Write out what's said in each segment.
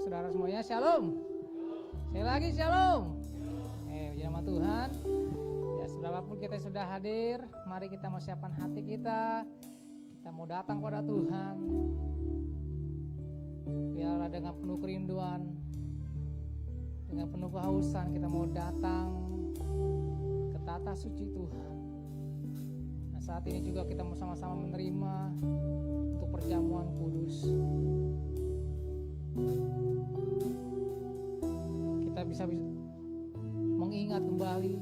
saudara semuanya, shalom. Sekali lagi shalom. Nama Tuhan. Ya, seberapapun kita sudah hadir, mari kita mau siapkan hati kita. Kita mau datang kepada Tuhan. Biarlah dengan penuh kerinduan, dengan penuh kehausan kita mau datang ke tata suci Tuhan. Nah, saat ini juga kita mau sama-sama menerima untuk perjamuan kudus. Kita bisa mengingat kembali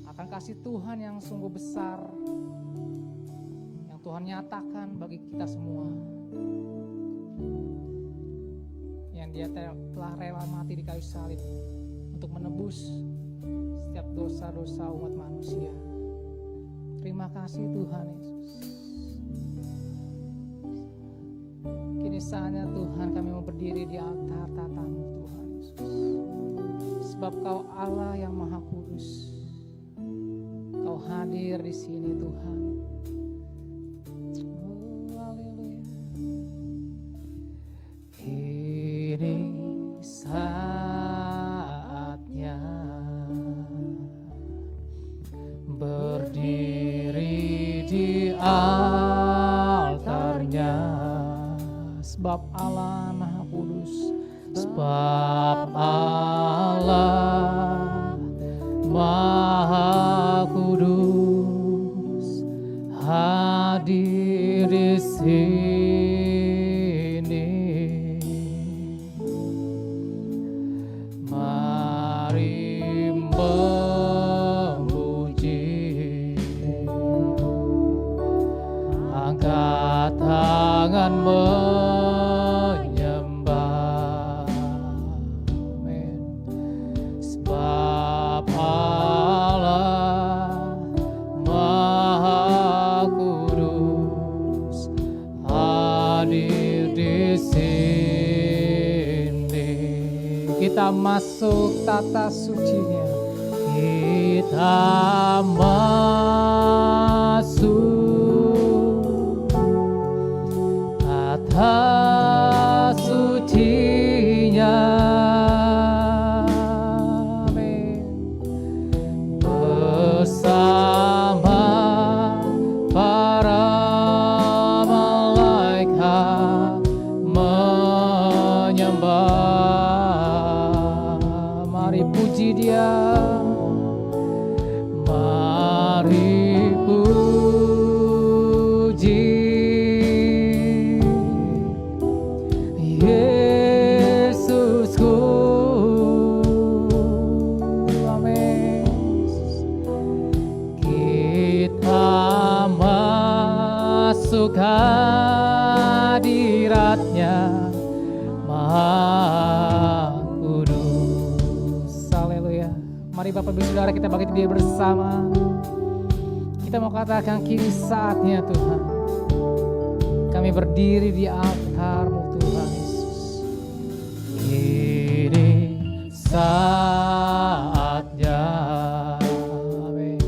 akan kasih Tuhan yang sungguh besar yang Tuhan nyatakan bagi kita semua, yang Dia telah rela mati di kayu salib untuk menebus setiap dosa-dosa umat manusia. Terima kasih Tuhan Yesus. Kini saatnya Tuhan kami mau berdiri di altar tatamu Tuhan Yesus. Sebab Kau Allah yang Maha Kudus. Kau hadir di sini Tuhan. Oh, haleluya. Ini saatnya berdiri di altarnya. Sebab Allah Maha Kudus. Sebab Allah Maha Kudus hadir di sini. Mari memuji, angkat tangan kita masuk tata sucinya, kita masuk tata sucinya. Amin. Bersama para malaikat menyembah. Puji Dia, mari puji Yesusku. Amin. Kita masuk hadirat-Nya Maha Kudus. Haleluya. Mari Bapak Ibu Saudara kita bangkit berdiri bersama. Kita mau katakan kini saatnya Tuhan. Kami berdiri di altar-Mu Tuhan Yesus. Kini saatnya, amin,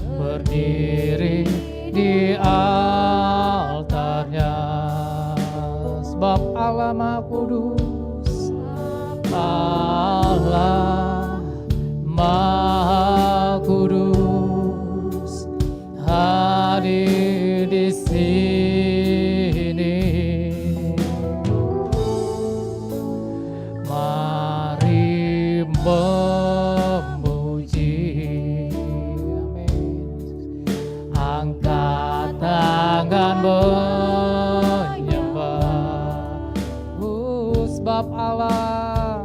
berdiri di altar-Nya. Sebab Allah Maha Kudus, Allah Maha Kudus hadir di sini. Mari memuji, amin, angkat tangan menyembah. Sebab Allah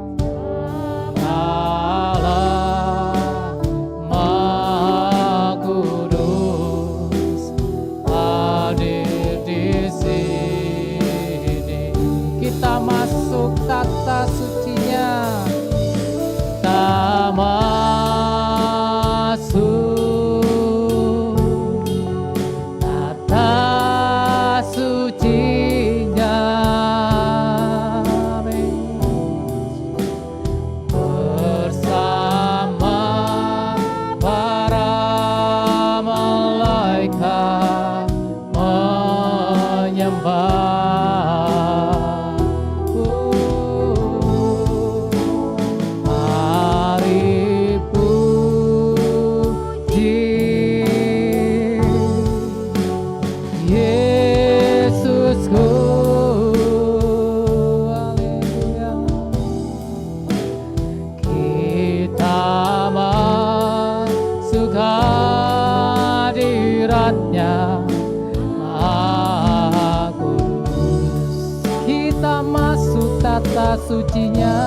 kita masuk tata sucinya.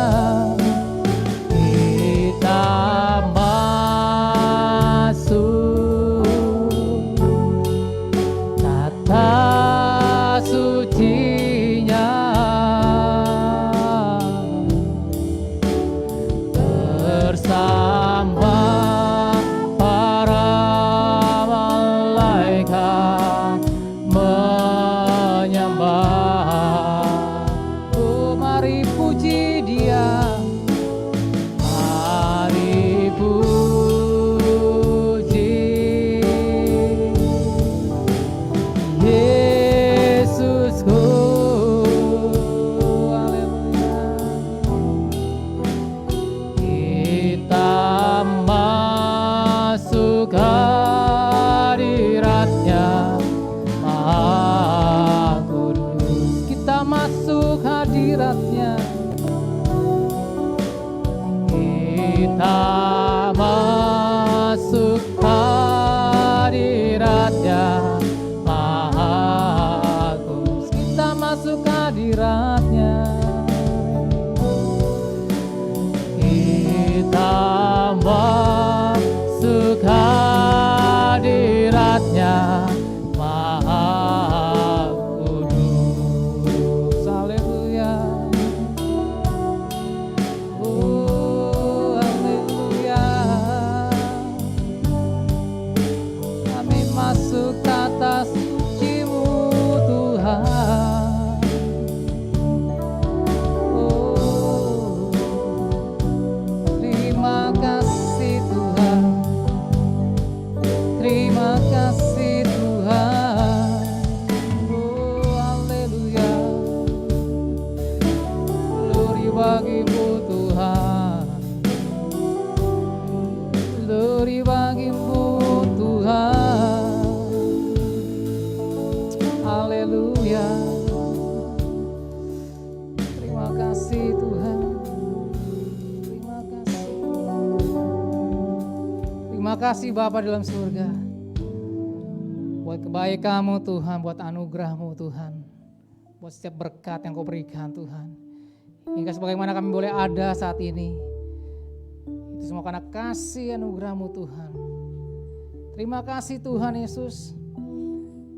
Kita masuk tata sucinya, bersama para malaikat menyembah. Oh, mari puji Dia, mari puji Yesusku. Haleluya. Kita masuk hadirat-Nya Maha Kudus. Kita masuk hadirat-Nya. Kita masuk hadirat-Nya Maha Kudus. Kita masuk hadirat-Nya. Kita masuk hadirat-Nya Maha Kudus. Haleluya. Oh, haleluya. Kami masuk tata suci-Mu Tuhan. Oh, terima kasih Tuhan. Terima kasih Tuhan. Oh, haleluya. Glory bagi-Mu Tuhan. Glory bagi-Mu Tuhan. Haleluya. Terima kasih Tuhan. Terima kasih. Terima kasih Bapa dalam surga, buat kebaikan-Mu Tuhan, buat anugerah-Mu Tuhan, buat setiap berkat yang Kau berikan Tuhan. Hingga sebagaimana kami boleh ada saat ini, itu semua karena kasih anugerah-Mu Tuhan. Terima kasih Tuhan Yesus.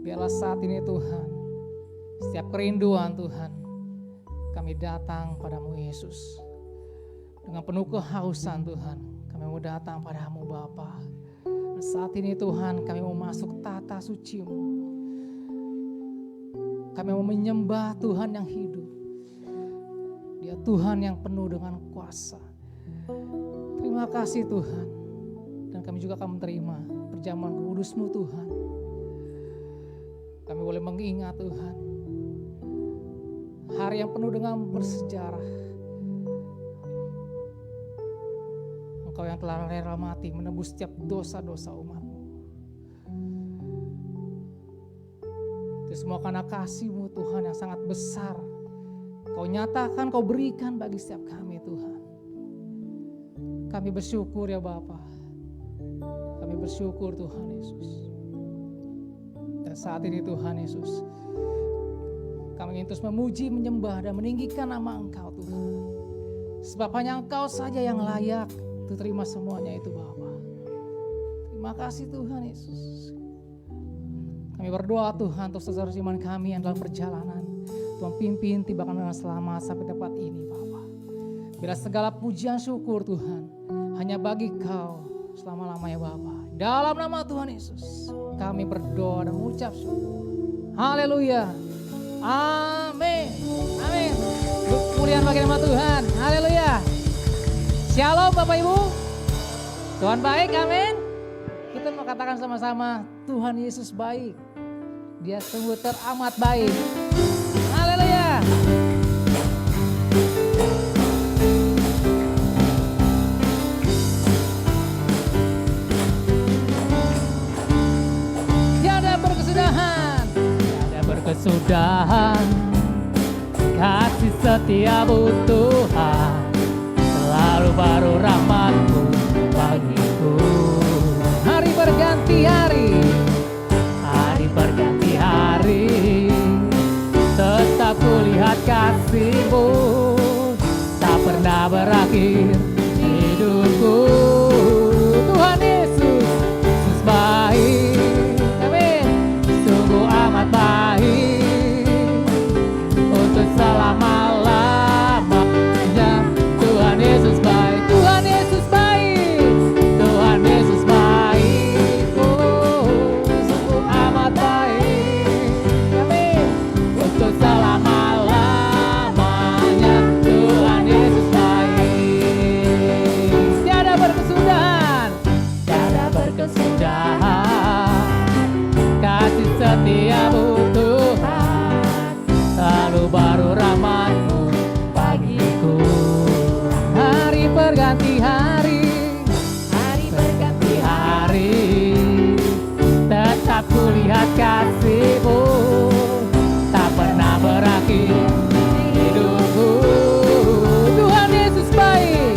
Biarlah saat ini Tuhan, setiap kerinduan Tuhan, kami datang padamu Yesus. Dengan penuh kehausan Tuhan, kami mau datang padamu Bapa. Dan saat ini Tuhan, kami mau masuk tata suci-Mu. Kami mau menyembah Tuhan yang hidup. Dia Tuhan yang penuh dengan kuasa. Terima kasih Tuhan. Dan kami juga akan menerima perjamuan kudus-Mu Tuhan. Kami boleh mengingat Tuhan, hari yang penuh dengan bersejarah. Engkau yang telah rela mati menebus setiap dosa-dosa umat-Mu. Itu semua karena kasih-Mu Tuhan yang sangat besar. Kau nyatakan, Kau berikan bagi setiap kami Tuhan. Kami bersyukur ya Bapa. Kami bersyukur Tuhan Yesus. Dan saat ini Tuhan Yesus, kami ingin terus memuji, menyembah, dan meninggikan nama Engkau Tuhan. Sebab hanya Engkau saja yang layak untuk terima semuanya itu Bapa. Terima kasih Tuhan Yesus. Kami berdoa Tuhan untuk saudara iman kami yang dalam perjalanan. Tuhan pimpin tibakan dengan selamat sampai tempat ini Bapa. Bila segala pujian syukur Tuhan hanya bagi Kau selama-lamanya Bapa. Dalam nama Tuhan Yesus kami berdoa dan mengucap syukur. Haleluya. Amin. Amin. Kemuliaan bagi nama Tuhan. Haleluya. Shalom Bapak Ibu. Tuhan baik, amin. Kita mau katakan sama-sama, Tuhan Yesus baik. Dia sungguh teramat baik. Haleluya. Kesudahan kasih setiamu Tuhan, selalu baru rahmat-Mu bagiku. Hari berganti hari, hari berganti hari, tetap kulihat kasih kasih-Mu tak pernah berakhir hidupku. Tuhan Yesus, Yesus baik, amin. Sungguh amat baik untuk selama-lamanya. Tuhan Yesus baik, Tuhan Yesus baik, Tuhan Yesus baik, oh sungguh amat baik, amin. Untuk selama-lamanya Tuhan Yesus baik. Tiada berkesudahan, tiada berkesudahan kasih setiamu Tuhan, selalu baru rahmat-Mu bagiku. Hari berganti hari, hari berganti hari, tetap kulihat kasih-Mu tak pernah berakhir hidupku. Tuhan Yesus baik,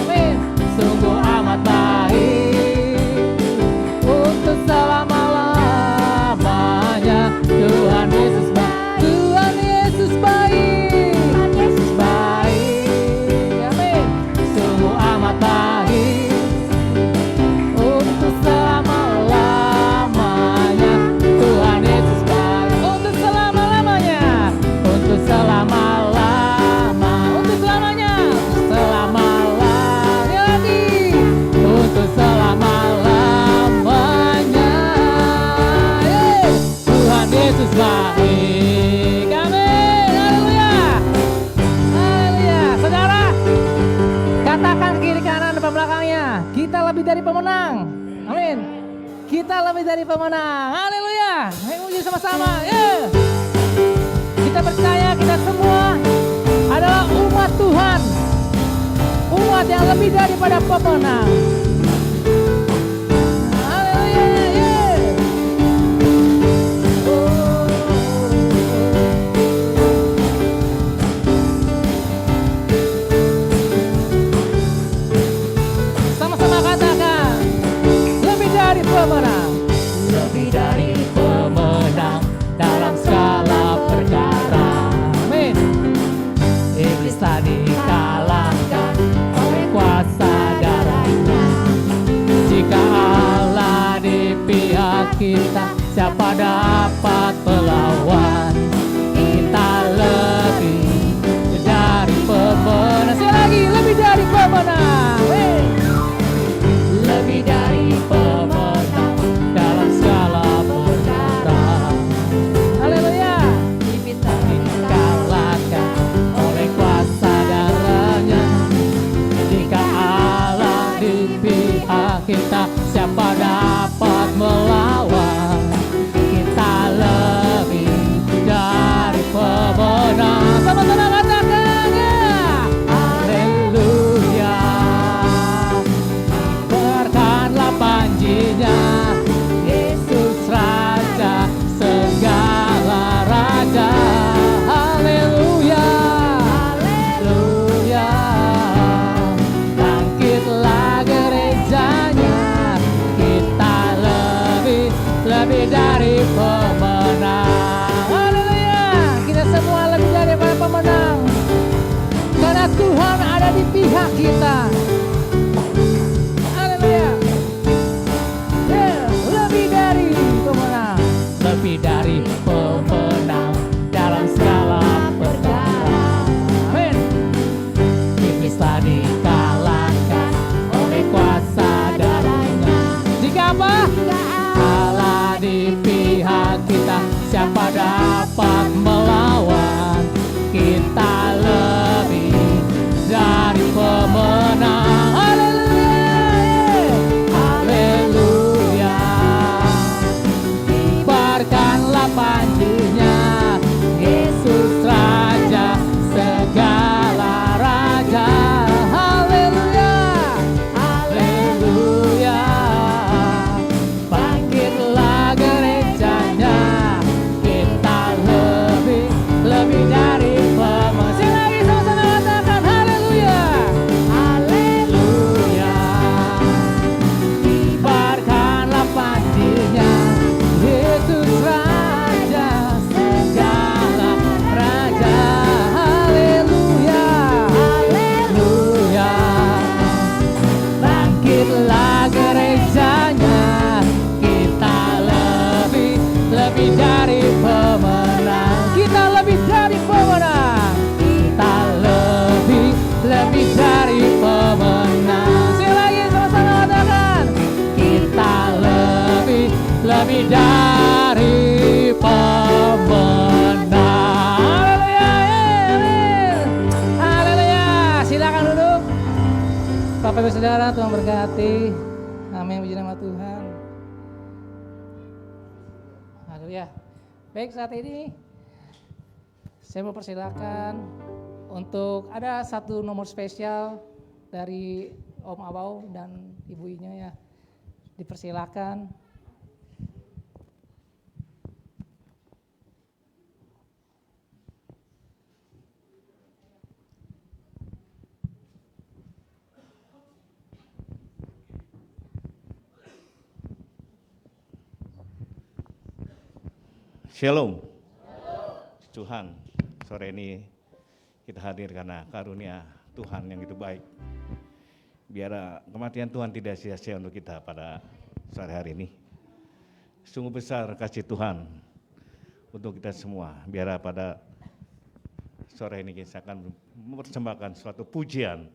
amin. Sungguh amat baik untuk selama-lamanya. Tuhan Yesus baik, Tuhan Yesus baik, Tuhan Yesus baik, amin. Sungguh amat baik untuk selama-lamanya. Tuhan Yesus baik untuk selama-lamanya, untuk selama-lama, untuk selamanya, selama-lamanya lagi, untuk selama-lamanya. Tuhan Yesus baik, amin. Haleluya, haleluya. Saudara, katakan kiri kanan depan belakangnya, kita lebih dari pemenang, amin. Kita lebih dari pemenang, haleluya. Ayo uji sama-sama, yeah. Kita percaya kita semua adalah umat Tuhan, umat yang lebih daripada pemenang. Haleluya, yeah. Sama-sama katakan, lebih dari pemenang, lebih dari pemenang dalam segala perkara. Amin. Iblis telah dikalahkan oleh kuasa darahnya. Jika Allah di pihak kita, siapa dapat melawan? Kita lebih dari pemenang. Sekali lagi, lebih dari pemenang. Amin. Lebih dari pemenang dalam segala perkara. Haleluya. Kita dikalahkan oleh kuasa darahnya. Jika Allah di pihak kita, siapa dapat melawan? Kita lebih dari pemenang. Sama-sama katakan ya. Haleluya. Berkanlah panjinya, Yesus Raja segala raja. Haleluya, haleluya. Bangkitlah gerejanya, kita lebih dari pemenang. Haleluya, kita semua lebih daripada pemenang, karena Tuhan ada di pihak kita. Haleluya. Yeah, lebih dari pemenang, lebih dari pemenang dalam segala perkara. Amin. Iblis telah dikalahkan oleh kuasa darahnya. Jika apa? Allah di pihak kita, siapa dapat melawan? Kita lebih dari pemenang. saudara, Tuhan berkati. Amin, puji nama Tuhan. Haleluya. Baik, saat ini saya mau persilakan untuk ada satu nomor spesial dari Om Abau dan Ibu Inya ya. Dipersilakan. Shalom. Tuhan, sore ini kita hadir karena karunia Tuhan yang itu baik. Biar kematian Tuhan tidak sia-sia untuk kita pada sore hari ini. Sungguh besar kasih Tuhan untuk kita semua. Biar pada sore ini kita akan mempersembahkan suatu pujian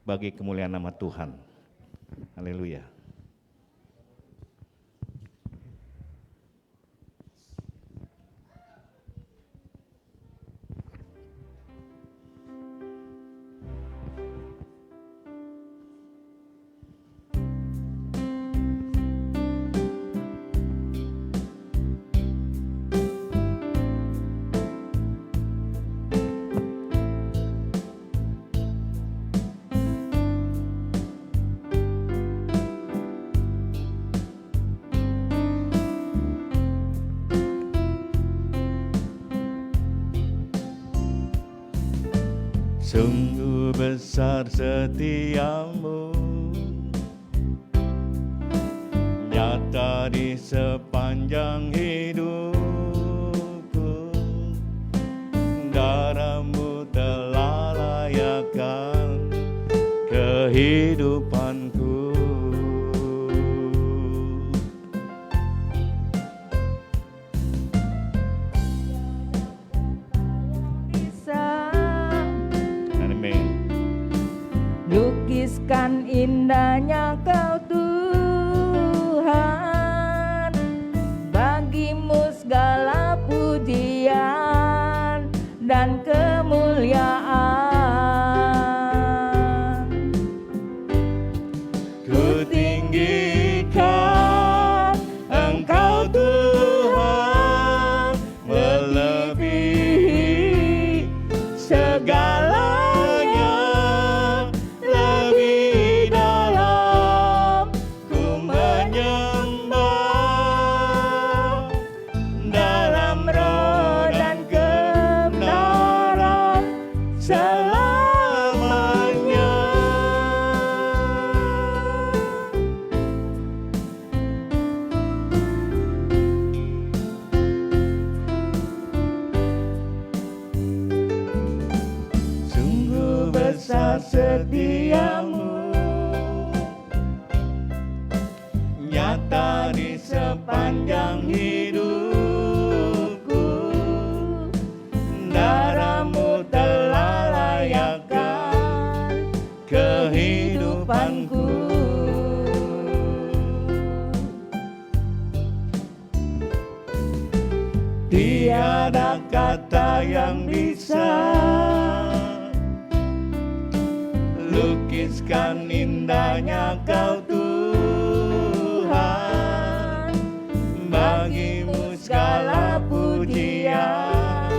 bagi kemuliaan nama Tuhan. Haleluya. Sungguh besar setiamu, nyata di sepanjang hidupku. Darahmu telah layakkan kehidupanku. Lukiskan indahnya Kau Tuhan, bagimu segala pujian dan kemuliaan. Ku tinggikan Engkau Tuhan, melebihi segala setiamu, nyata di sepanjang hidupku. Darahmu telah layakkan kehidupanku. Tiada kata yang bisa lukiskan indahnya Kau Tuhan, bagimu segala pujian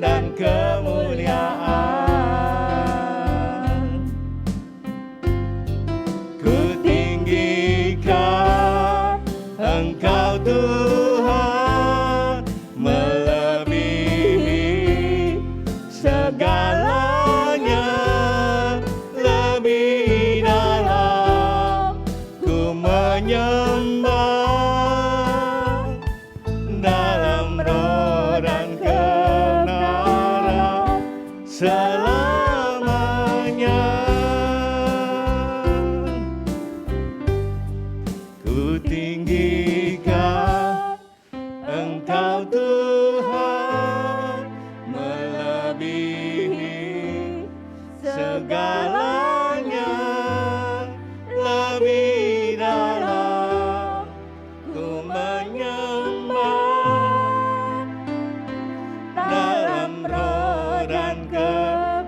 dan kemuliaan. Ku tinggikan Engkau Tuhan, melebihi segalanya. Lebih dalam ku menyembah, dalam roh dan kebenaran selamanya. Ku tinggikan Engkau Tuhan, melebihi segala lebih dalam ku menyembah, dalam roh dan kebenaran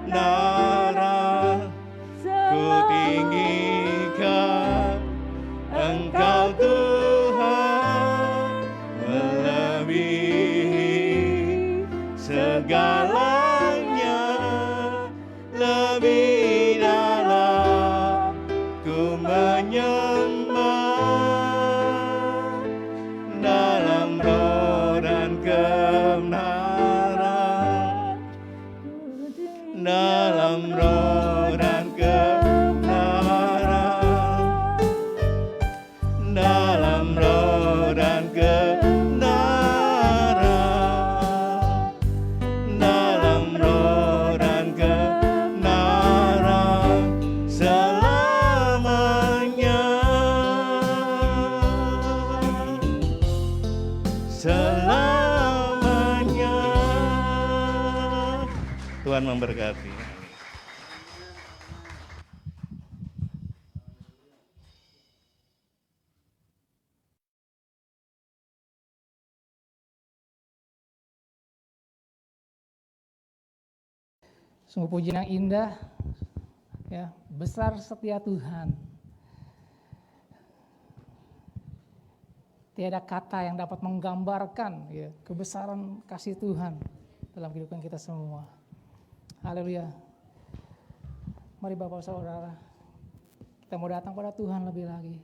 segalanya lebih dalam ku menyembah dalam roh dan kebenaran, dalam roh dan kebenaran, dalam roh dan kebenaran, dalam roh dan kebenaran selamanya, selamanya. Tuhan memberkati. Sungguh pujian yang indah, ya, besar setia Tuhan. Tiada kata yang dapat menggambarkan ya, kebesaran kasih Tuhan dalam kehidupan kita semua. Haleluya. Mari Bapak Saudara, kita mau datang pada Tuhan lebih lagi.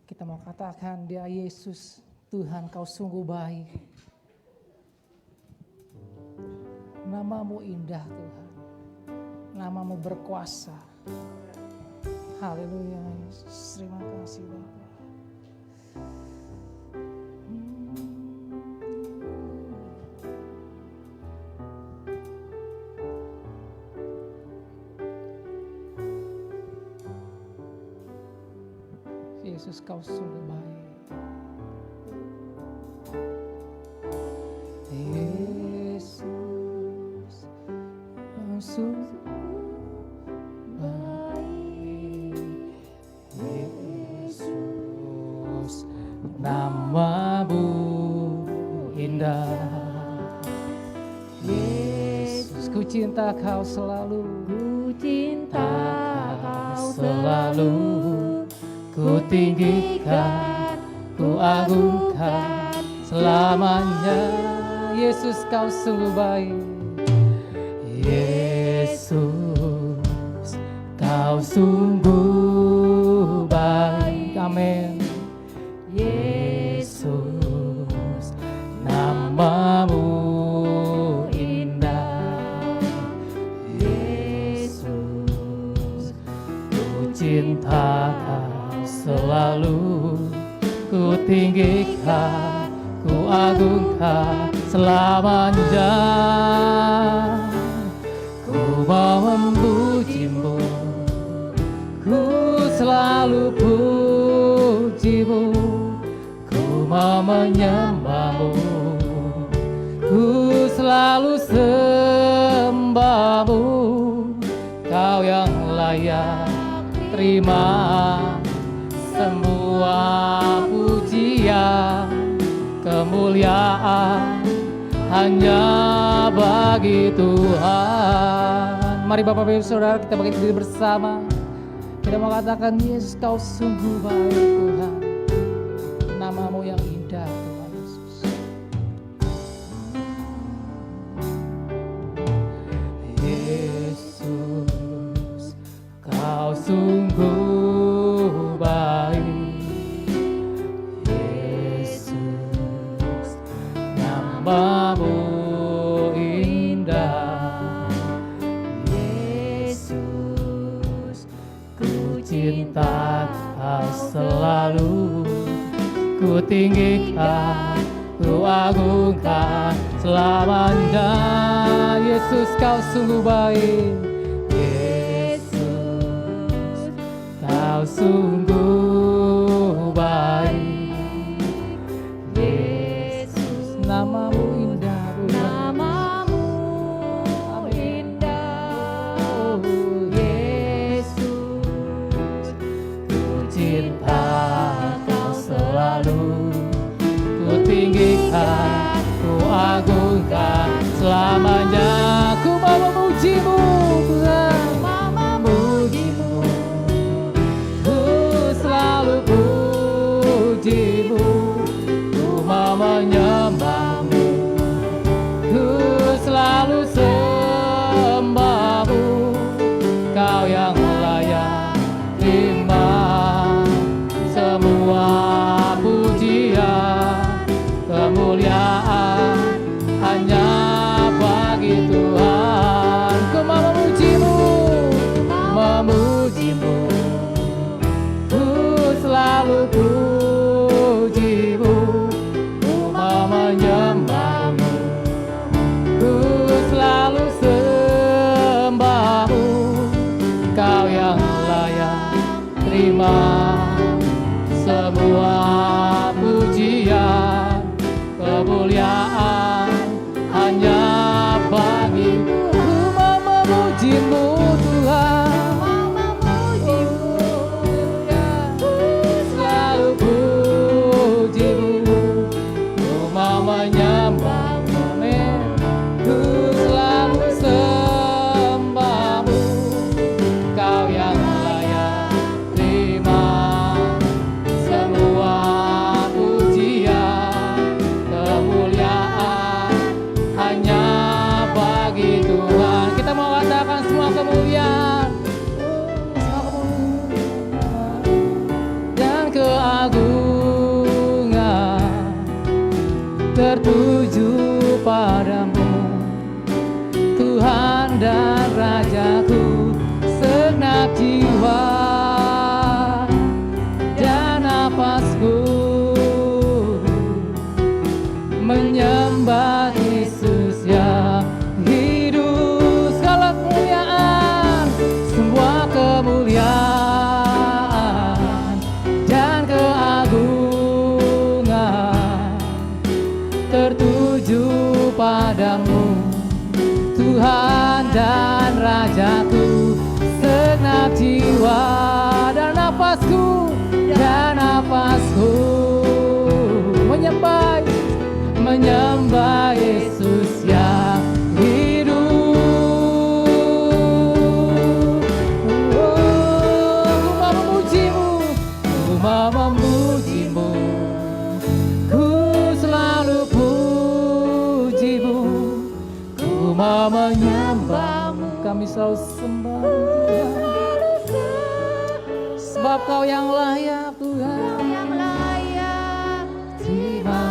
Kita mau katakan dia Yesus, Tuhan kau sungguh baik. Namamu indah Tuhan, namamu berkuasa. Haleluya Yesus, terima kasih Bapak. Yesus kau sungguh baik. Yesus kau sungguh baik. Yesus namamu indah. Yesus ku cinta kau selalu. Ku cinta kau Selalu ku tinggikan, ku agungkan selamanya. Yesus kau sungguh baik. Yesus kau sungguh baik. Amin. Yesus namamu indah. Yesus ku cinta selalu, ku tinggikan, ku agungkan selamanya. Ku mau memujimu, ku selalu pujimu. Ku mau menyembahmu, ku selalu sembahmu. Kau yang layak terima semua pujian, kemuliaan hanya bagi Tuhan. Mari Bapak Ibu Saudara, kita bangkit berdiri bersama. Kita mau katakan Yesus kau sungguh baik Tuhan. Namamu yang indah Tuhan Yesus. Yesus kau sungguh baik. Yesus namamu indah. Yesus ku cinta kau selalu, ku tinggikan, ku agungkan selamanya. Yesus kau sungguh baik. Yesus kau sungguh baik. Yesus namamu indah Tuhan. namamu indah. Oh, Yesus ku cinta kau selalu, ku tinggikan, ku agungkan selamanya. Ku mau memujimu Tuhan, memujimu, ku selalu pujimu. Ku mau menyembahmu, terima semua pujian, kemuliaan hanya bagi Ku mau memujimu Tuhan, selalu pujimu. Ku mau menyembahmu, ku selalu sembahmu. Kau yang layak terima semua pujian, kemuliaan hanya bagi Tuhan. Kita mau katakan semua kemuliaan, dan keagungan tertuju padamu, Tuhan dan Rajaku. Segenap jiwa dan napasku menyembah Yesus yang hidup. Segala kemuliaan, semua kemuliaan dan keagungan tertuju padamu, Tuhan dan Rajaku. Segenap jiwa dan napasku menyembah Yesus yang hidup. Ku mau memujimu, ku mau memujimu, ku selalu pujimu. Ku mau menyembahmu, kami selalu sembah Tuhan, sebab Kau yang layak Tuhan. Terima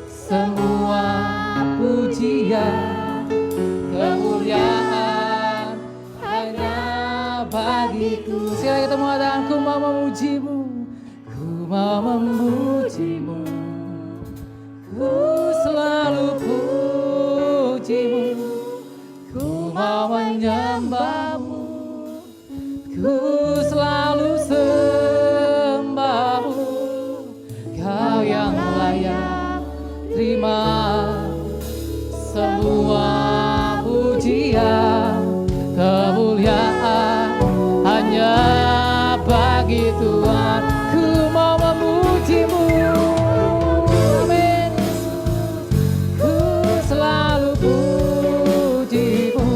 semua pujian, kemuliaan hanya bagiku. Sekali kita mengatakan, ku mau memujimu, ku mau memujimu, ku selalu pujimu. Ku mau menyembahmu, ku selalu sembahmu. Kau yang layak terima semua pujian, kemuliaan hanya bagi Tuhan. Ku mau memujimu, amin. Ku selalu pujimu,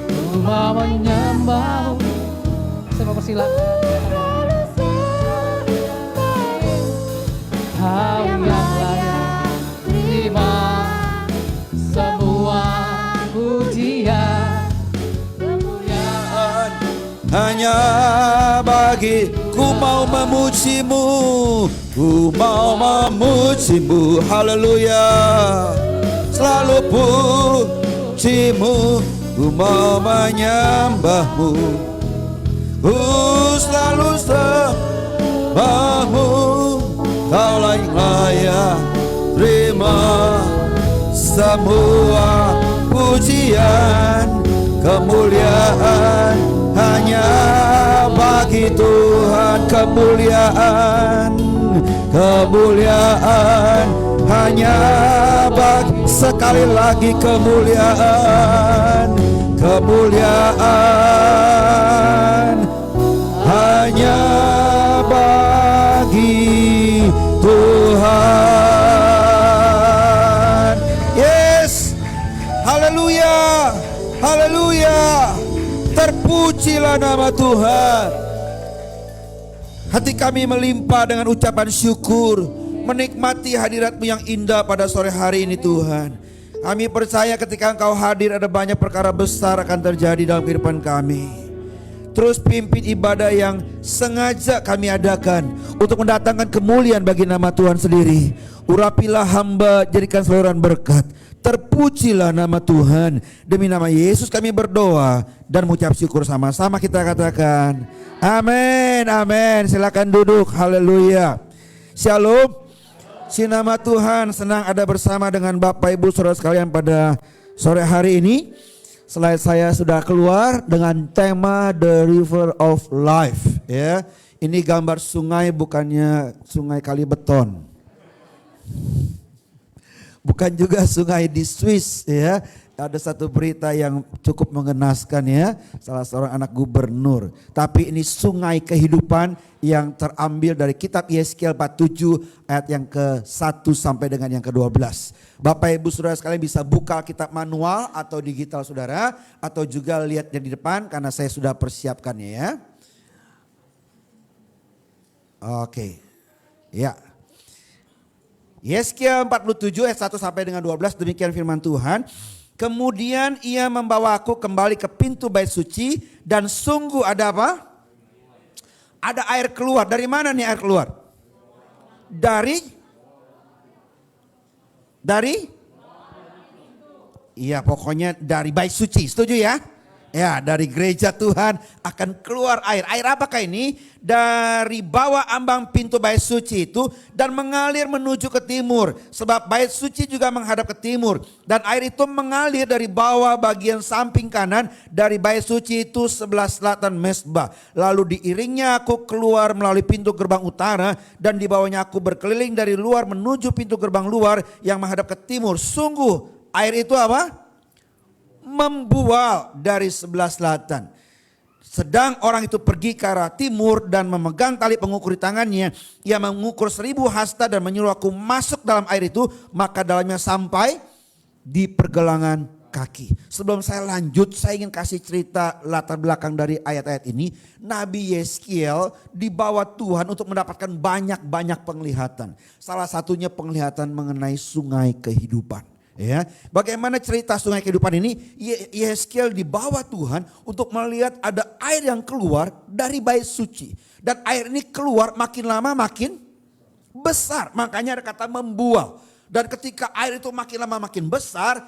ku mau menyembahmu. Saya mau persilakan. Kau yang layak terima semua pujian, kemuliaan hanya bagi. Ku mau memujimu, ku mau memujimu, haleluya. Selalu pujimu, ku mau menyembahmu, ku selalu sembahmu. Kau yang layak terima semua pujian, kemuliaan hanya bagi Tuhan. Kemuliaan hanya bagi, sekali lagi kemuliaan hanya bagi Tuhan. Yes, haleluya, haleluya. Terpujilah nama Tuhan. Hati kami melimpah dengan ucapan syukur, menikmati hadirat-Mu yang indah pada sore hari ini Tuhan. Kami percaya ketika Engkau hadir ada banyak perkara besar akan terjadi dalam kehidupan kami. Terus pimpin ibadah yang sengaja kami adakan untuk mendatangkan kemuliaan bagi nama Tuhan sendiri. Urapilah hamba, jadikan saluran berkat. Terpujilah nama Tuhan. Demi nama Yesus kami berdoa dan mengucap syukur sama-sama kita katakan amin, amin. Silakan duduk, haleluya. Shalom. Si nama Tuhan, senang ada bersama dengan Bapak Ibu Saudara sekalian pada sore hari ini. Slide saya sudah keluar dengan tema The River of Life. Ya, ini gambar sungai, bukannya sungai kali beton. Bukan juga sungai di Swiss ya. Ada satu berita yang cukup mengenaskan ya, salah seorang anak gubernur. Tapi ini sungai kehidupan yang terambil dari kitab Yeskiel 47 ayat yang ke-1 sampai dengan yang ke-12. Bapak Ibu Saudara sekalian bisa buka kitab manual atau digital saudara, atau juga lihatnya di depan karena saya sudah persiapkannya ya. Oke, ya. Yeskiel 47 ayat 1 sampai dengan 12, demikian firman Tuhan. Kemudian ia membawa aku kembali ke pintu bait suci dan sungguh ada apa? Ada air keluar. Dari mana nih air keluar? Dari? Iya, pokoknya dari bait suci. Setuju ya? Ya, dari gereja Tuhan akan keluar air. Air apakah ini? Dari bawah ambang pintu bait suci itu dan mengalir menuju ke timur. Sebab bait suci juga menghadap ke timur. Dan air itu mengalir dari bawah bagian samping kanan dari bait suci itu sebelah selatan mezbah. Lalu diiringnya aku keluar melalui pintu gerbang utara dan di bawahnya aku berkeliling dari luar menuju pintu gerbang luar yang menghadap ke timur. Sungguh air itu apa? Membual dari sebelah selatan. Sedang orang itu pergi ke arah timur dan memegang tali pengukur di tangannya. Ia mengukur 1000 hasta dan menyuruh aku masuk dalam air itu. Maka dalamnya sampai di pergelangan kaki. Sebelum saya lanjut, saya ingin kasih cerita latar belakang dari ayat-ayat ini. Nabi Yeskiel dibawa Tuhan untuk mendapatkan banyak-banyak penglihatan. Salah satunya penglihatan mengenai sungai kehidupan. Ya, bagaimana cerita sungai kehidupan ini? Yeskiel dibawa Tuhan untuk melihat ada air yang keluar dari bait suci. Dan air ini keluar makin lama makin besar. Makanya ada kata membual. Dan ketika air itu makin lama makin besar,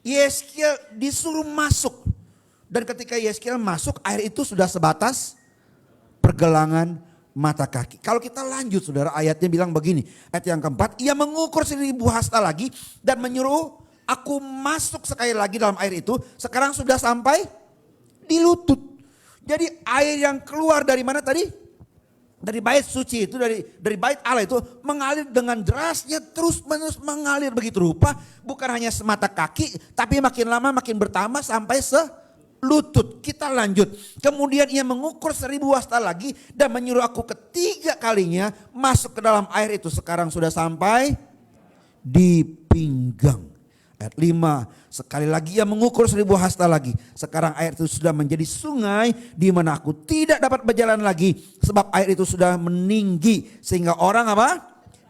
Yeskiel disuruh masuk. Dan ketika Yeskiel masuk, air itu sudah sebatas pergelangan mata kaki. Kalau kita lanjut saudara, ayatnya bilang begini. Ayat yang keempat, ia mengukur 1000 hasta lagi dan menyuruh aku masuk sekali lagi dalam air itu. Sekarang sudah sampai di lutut. Jadi air yang keluar dari mana tadi? Dari bait suci itu, dari bait Allah itu mengalir dengan derasnya, terus menerus mengalir begitu rupa. Bukan hanya semata kaki, tapi makin lama makin bertambah sampai lutut. Kita lanjut. Kemudian ia mengukur 1000 hasta lagi dan menyuruh aku ketiga kalinya masuk ke dalam air itu. Sekarang sudah sampai di pinggang. Ayat 5. Sekali lagi ia mengukur 1000 hasta lagi. Sekarang air itu sudah menjadi sungai di mana aku tidak dapat berjalan lagi. Sebab air itu sudah meninggi sehingga orang apa?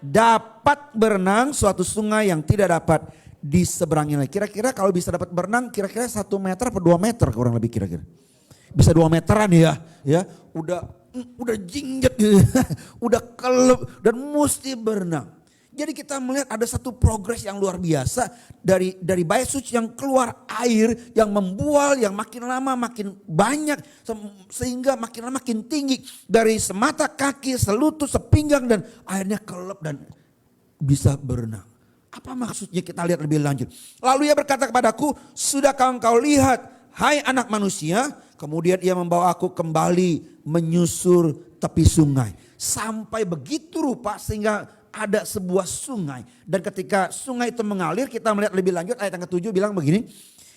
Dapat berenang, suatu sungai yang tidak dapat di seberangnya. Kira-kira kalau bisa dapat berenang, kira-kira 1 meter atau 2 meter kurang lebih kira-kira. Bisa 2 meteran ya. Udah jingjet gitu. Udah kelep dan mesti berenang. Jadi kita melihat ada satu progres yang luar biasa dari bait suci yang keluar air yang membual, yang makin lama makin banyak sehingga makin lama makin tinggi dari semata kaki, selutut, sepinggang dan akhirnya kelep dan bisa berenang. Apa maksudnya kita lihat lebih lanjut. Lalu ia berkata kepadaku, sudahkah engkau lihat hai anak manusia? Kemudian ia membawa aku kembali menyusur tepi sungai. Sampai begitu rupa sehingga ada sebuah sungai. Dan ketika sungai itu mengalir, kita melihat lebih lanjut ayat yang ke-7 bilang begini.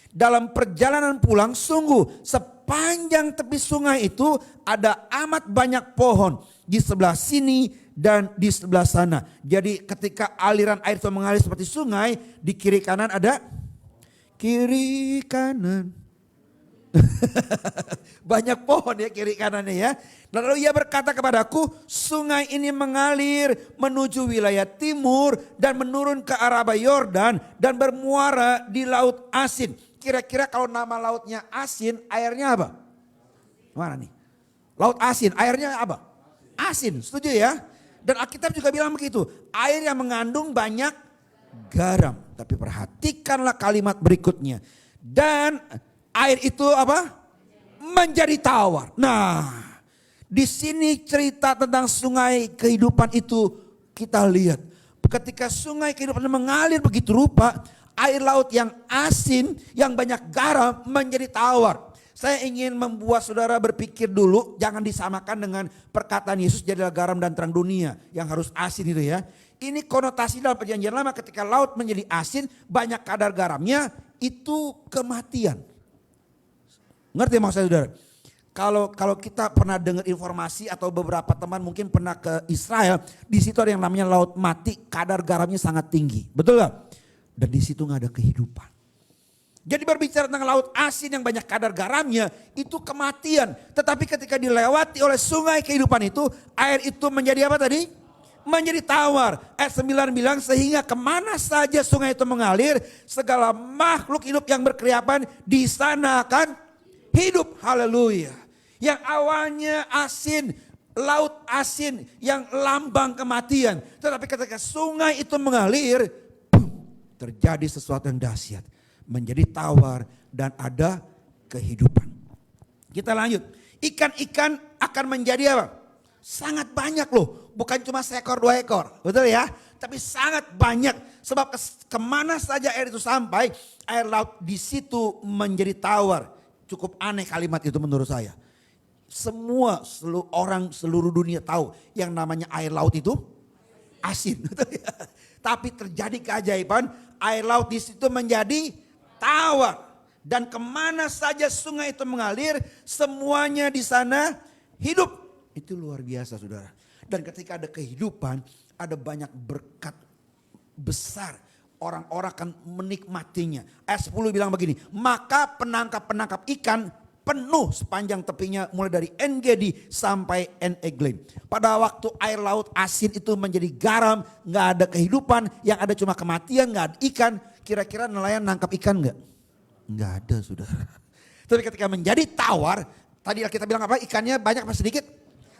Dalam perjalanan pulang sungguh sepanjang tepi sungai itu ada amat banyak pohon di sebelah sini dan di sebelah sana. Jadi ketika aliran air itu mengalir seperti sungai, di kiri kanan ada kiri kanan. Banyak pohon ya kiri kanannya ya. Lalu ia berkata kepadaku, sungai ini mengalir menuju wilayah timur dan menurun ke Araba Yordan dan bermuara di Laut Asin. Kira-kira kalau nama lautnya asin, airnya apa? Mana nih? Laut Asin, airnya apa? Asin, setuju ya? Dan Alkitab juga bilang begitu, air yang mengandung banyak garam. Tapi perhatikanlah kalimat berikutnya. Dan air itu apa? Menjadi tawar. Nah, di sini cerita tentang sungai kehidupan itu kita lihat. Ketika sungai kehidupan mengalir begitu rupa, air laut yang asin, yang banyak garam menjadi tawar. Saya ingin membuat saudara berpikir dulu, jangan disamakan dengan perkataan Yesus jadilah garam dan terang dunia yang harus asin itu ya. Ini konotasi dalam perjanjian lama ketika laut menjadi asin, banyak kadar garamnya, itu kematian. Ngerti maksud saudara? Kalau kita pernah dengar informasi atau beberapa teman mungkin pernah ke Israel, di situ ada yang namanya laut mati, kadar garamnya sangat tinggi, betul gak? Dan di situ nggak ada kehidupan. Jadi berbicara tentang laut asin yang banyak kadar garamnya, itu kematian. Tetapi ketika dilewati oleh sungai kehidupan itu, air itu menjadi apa tadi? Menjadi tawar. Ayat 9 bilang sehingga kemana saja sungai itu mengalir, segala makhluk hidup yang berkeriapan di sana akan hidup. Haleluya. Yang awalnya asin, laut asin yang lambang kematian. Tetapi ketika sungai itu mengalir, terjadi sesuatu yang dahsyat. Menjadi tawar dan ada kehidupan. Kita lanjut. Ikan-ikan akan menjadi apa? Sangat banyak loh. Bukan cuma seekor dua ekor. Betul ya? Tapi sangat banyak. Sebab kemana saja air itu sampai, air laut di situ menjadi tawar. Cukup aneh kalimat itu menurut saya. Semua seluruh dunia tahu yang namanya air laut itu asin. Tapi terjadi keajaiban, air laut di situ menjadi tawar. Dan kemana saja sungai itu mengalir, semuanya di sana hidup. Itu luar biasa saudara. Dan ketika ada kehidupan, ada banyak berkat besar. Orang-orang akan menikmatinya. Ayat 10 bilang begini, maka penangkap-penangkap ikan penuh sepanjang tepinya mulai dari En-Gedi sampai En-Eglaim. Pada waktu air laut asin itu menjadi garam, gak ada kehidupan, yang ada cuma kematian, gak ada ikan. Kira-kira nelayan nangkap ikan gak? Gak ada saudara. Tapi ketika menjadi tawar, tadi kita bilang apa? Ikannya banyak apa sedikit?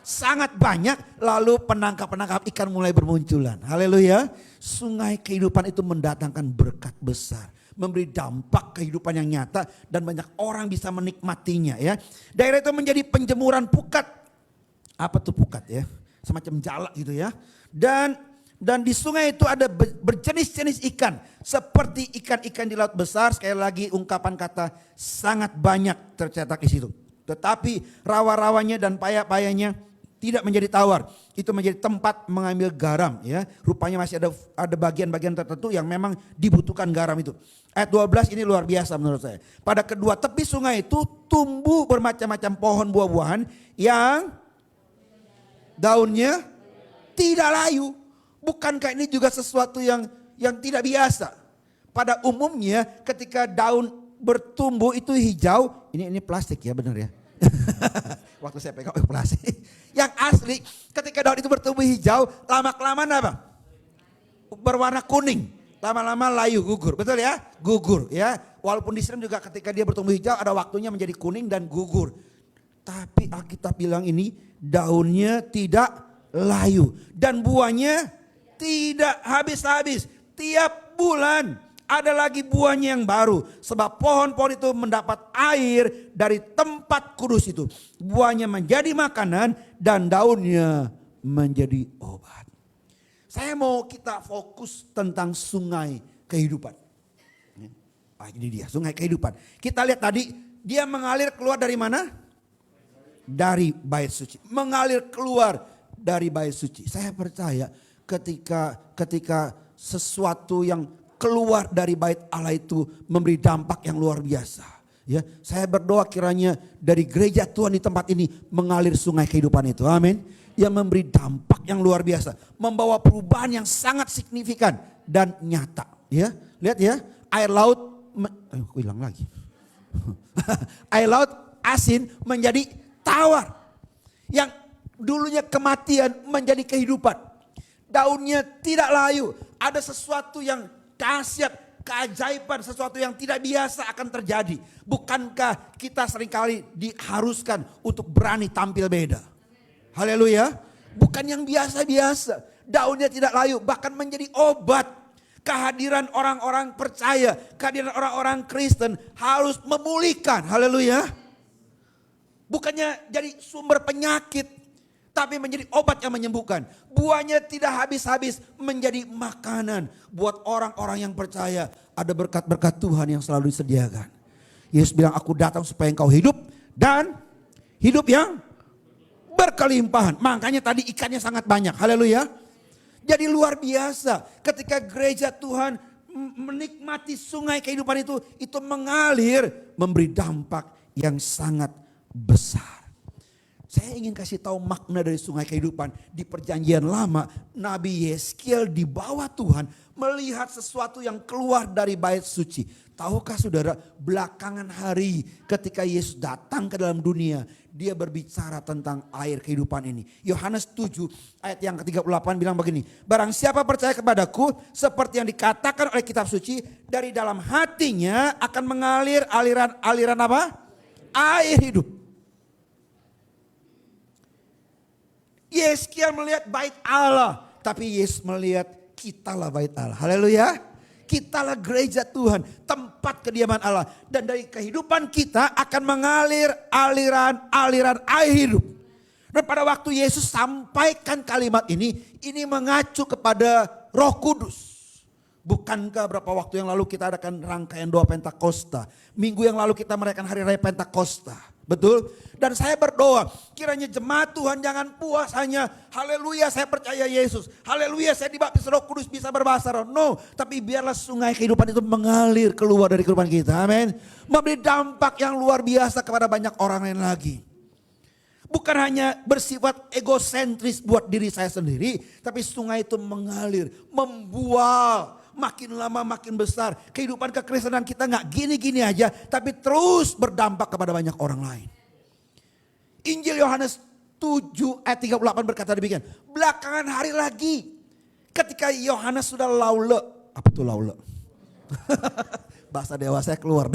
Sangat banyak, lalu penangkap-penangkap ikan mulai bermunculan. Haleluya. Sungai kehidupan itu mendatangkan berkat besar. Memberi dampak kehidupan yang nyata dan banyak orang bisa menikmatinya ya. Daerah itu menjadi penjemuran pukat. Apa tuh pukat ya? Semacam jala gitu ya. Dan di sungai itu ada berjenis-jenis ikan. Seperti ikan-ikan di laut besar. Sekali lagi ungkapan kata sangat banyak tercetak di situ. Tetapi rawa-rawanya dan paya-payanya tidak menjadi tawar. Itu menjadi tempat mengambil garam ya. Rupanya masih ada bagian-bagian tertentu yang memang dibutuhkan garam itu. Ayat 12 ini luar biasa menurut saya. Pada kedua tepi sungai itu tumbuh bermacam-macam pohon buah-buahan yang daunnya tidak layu. Bukankah ini juga sesuatu yang tidak biasa? Pada umumnya ketika daun bertumbuh itu hijau. Ini plastik ya benar ya. Waktu saya pegang plastik. Yang asli ketika daun itu bertumbuh hijau, lama-kelamaan apa? Berwarna kuning. Lama-lama layu, gugur. Betul ya? Gugur ya. Walaupun di sini juga ketika dia bertumbuh hijau ada waktunya menjadi kuning dan gugur. Tapi Alkitab bilang ini daunnya tidak layu. Dan buahnya tidak habis-habis. Tiap bulan ada lagi buahnya yang baru. Sebab pohon-pohon itu mendapat air dari tempat kudus itu. Buahnya menjadi makanan dan daunnya menjadi obat. Saya mau kita fokus tentang sungai kehidupan. Ini dia sungai kehidupan. Kita lihat tadi dia mengalir keluar dari mana? Dari bait suci. Mengalir keluar dari bait suci. Saya percaya ketika sesuatu yang keluar dari bait Allah itu memberi dampak yang luar biasa. Ya, saya berdoa kiranya dari gereja Tuhan di tempat ini mengalir sungai kehidupan itu. Amin. Yang memberi dampak yang luar biasa, membawa perubahan yang sangat signifikan dan nyata. Ya, lihat ya, air laut hilang lagi. Air laut asin menjadi tawar. Yang dulunya kematian menjadi kehidupan. Daunnya tidak layu. Ada sesuatu yang dahsyat, keajaiban, sesuatu yang tidak biasa akan terjadi. Bukankah kita seringkali diharuskan untuk berani tampil beda? Haleluya. Bukan yang biasa-biasa. Daunnya tidak layu, bahkan menjadi obat. Kehadiran orang-orang percaya, kehadiran orang-orang Kristen harus memulihkan. Haleluya. Bukannya jadi sumber penyakit, tapi menjadi obat yang menyembuhkan. Buahnya tidak habis-habis, menjadi makanan buat orang-orang yang percaya. Ada berkat-berkat Tuhan yang selalu disediakan. Yesus bilang, aku datang supaya engkau hidup dan hidup yang berkelimpahan. Makanya tadi ikannya sangat banyak. Haleluya. Jadi luar biasa ketika gereja Tuhan menikmati sungai kehidupan itu mengalir, memberi dampak yang sangat besar. Saya ingin kasih tahu makna dari sungai kehidupan. Di perjanjian lama, Nabi Yeskiel di bawah Tuhan melihat sesuatu yang keluar dari bait suci. Tahukah saudara, belakangan hari ketika Yesus datang ke dalam dunia, dia berbicara tentang air kehidupan ini. Yohanes 7 ayat yang ke-38 bilang begini, barang siapa percaya kepadaku, seperti yang dikatakan oleh kitab suci, dari dalam hatinya akan mengalir aliran apa? Air hidup. Yeskiel melihat bait Allah, tapi Yesus melihat kitalah bait Allah. Haleluya. Kitalah gereja Tuhan, tempat kediaman Allah. Dan dari kehidupan kita akan mengalir aliran air hidup. Dan pada waktu Yesus sampaikan kalimat ini mengacu kepada Roh Kudus. Bukankah berapa waktu yang lalu kita adakan rangkaian doa Pentakosta. Minggu yang lalu kita merayakan hari raya Pentakosta. Betul? Dan saya berdoa, kiranya jemaat Tuhan jangan puas hanya haleluya saya percaya Yesus. Haleluya saya dibaptis Roh Kudus bisa berbahasa roh. No, tapi biarlah sungai kehidupan itu mengalir keluar dari kehidupan kita. Amin. Memberi dampak yang luar biasa kepada banyak orang lain lagi. Bukan hanya bersifat egosentris buat diri saya sendiri, tapi sungai itu mengalir, membual. Makin lama makin besar. Kehidupan kekristenan kita gak gini-gini aja, tapi terus berdampak kepada banyak orang lain. Injil Yohanes 7 ayat 38 berkata demikian. Belakangan hari lagi, ketika Yohanes sudah laule. Apa itu laule? Bahasa dewasa keluar.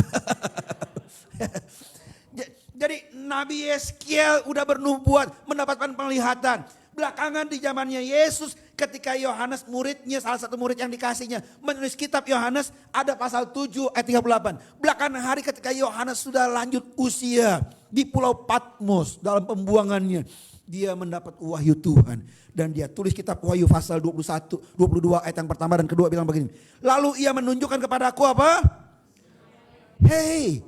Jadi Nabi Yeskiel udah bernubuat, mendapatkan penglihatan. Belakangan di zamannya Yesus, ketika Yohanes muridnya, salah satu murid yang dikasihnya menulis kitab Yohanes, ada pasal 7 ayat 38. Belakangan hari ketika Yohanes sudah lanjut usia di Pulau Patmos dalam pembuangannya, dia mendapat wahyu Tuhan dan dia tulis kitab Wahyu pasal 21, 22 ayat yang pertama dan kedua bilang begini. Lalu ia menunjukkan kepadaku apa? Hei,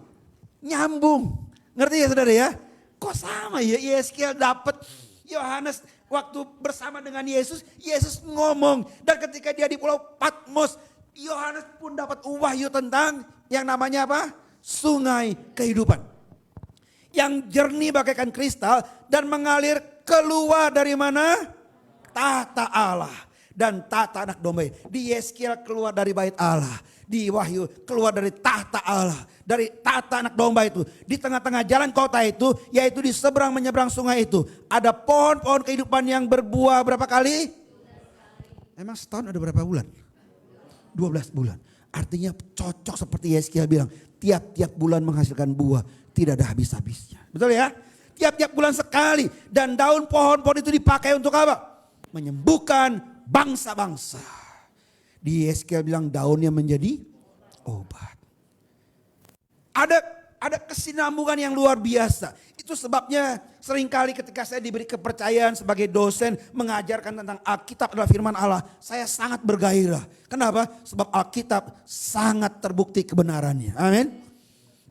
nyambung. Ngerti ya saudara ya? Kok sama ya Yeskiel dapat Yohanes waktu bersama dengan Yesus, Yesus ngomong. Dan ketika dia di Pulau Patmos, Yohanes pun dapat wahyu tentang yang namanya apa? Sungai kehidupan. Yang jernih bagaikan kristal dan mengalir keluar dari mana? Tahta Allah dan tahta anak domba. Di Yeskiel keluar dari bait Allah. Di Wahyu keluar dari tahta Allah. Dari tahta anak domba itu. Di tengah-tengah jalan kota itu, yaitu di seberang menyeberang sungai itu. Ada pohon-pohon kehidupan yang berbuah berapa kali? Emang setahun ada berapa bulan? 12 bulan. Artinya cocok seperti Yeskiel bilang. Tiap-tiap bulan menghasilkan buah. Tidak ada habis-habisnya. Betul ya? Tiap-tiap bulan sekali. Dan daun pohon-pohon itu dipakai untuk apa? Menyembuhkan bangsa-bangsa. Di Yeskiel bilang daunnya menjadi obat. Ada kesinambungan yang luar biasa. Itu sebabnya seringkali ketika saya diberi kepercayaan sebagai dosen mengajarkan tentang Alkitab adalah firman Allah, saya sangat bergairah. Kenapa? Sebab Alkitab sangat terbukti kebenarannya. Amin.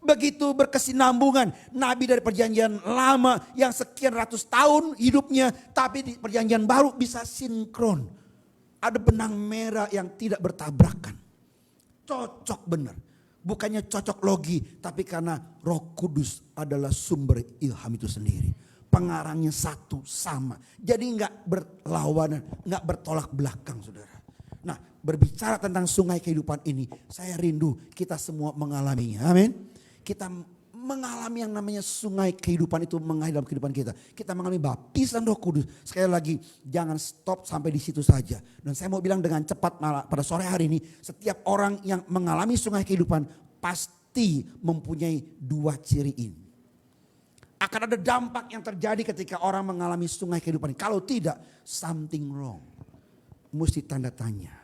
Begitu berkesinambungan Nabi dari perjanjian lama yang sekian ratus tahun hidupnya, tapi di perjanjian baru bisa sinkron. Ada benang merah yang tidak bertabrakan. Cocok benar. Bukannya cocok logi, tapi karena Roh Kudus adalah sumber ilham itu sendiri. Pengarangnya satu, sama. Jadi enggak berlawanan, enggak bertolak belakang saudara. Nah, berbicara tentang sungai kehidupan ini, saya rindu kita semua mengalaminya. Amin. Kita mengalami yang namanya sungai kehidupan itu mengalir dalam kehidupan kita. Kita mengalami baptisan Roh Kudus. Sekali lagi jangan stop sampai di situ saja. Dan saya mau bilang dengan cepat malah pada sore hari ini, setiap orang yang mengalami sungai kehidupan pasti mempunyai dua ciri ini. Akan ada dampak yang terjadi ketika orang mengalami sungai kehidupan ini. Kalau tidak, something wrong. Mesti tanda tanya.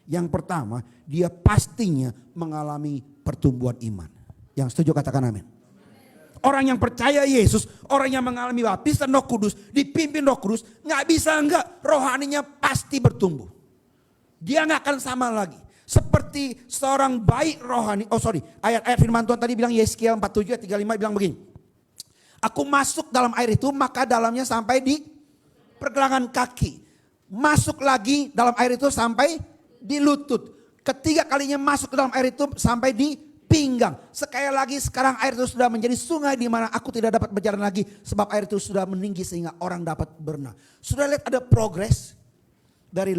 Yang pertama, dia pastinya mengalami pertumbuhan iman. Yang setuju katakan amin. Orang yang percaya Yesus, orang yang mengalami baptisan Roh Kudus, dipimpin Roh Kudus, gak bisa enggak, rohaninya pasti bertumbuh. Dia gak akan sama lagi. Seperti seorang bayi rohani. Ayat firman Tuhan tadi bilang Yeskiel 47 ayat 35 bilang begini. Aku masuk dalam air itu maka dalamnya sampai di pergelangan kaki. Masuk lagi dalam air itu sampai di lutut. Ketiga kalinya masuk ke dalam air itu sampai di pinggang. Sekali lagi sekarang air itu sudah menjadi sungai di mana aku tidak dapat berjalan lagi. Sebab air itu sudah meninggi sehingga orang dapat berenang. Sudah lihat ada progres dari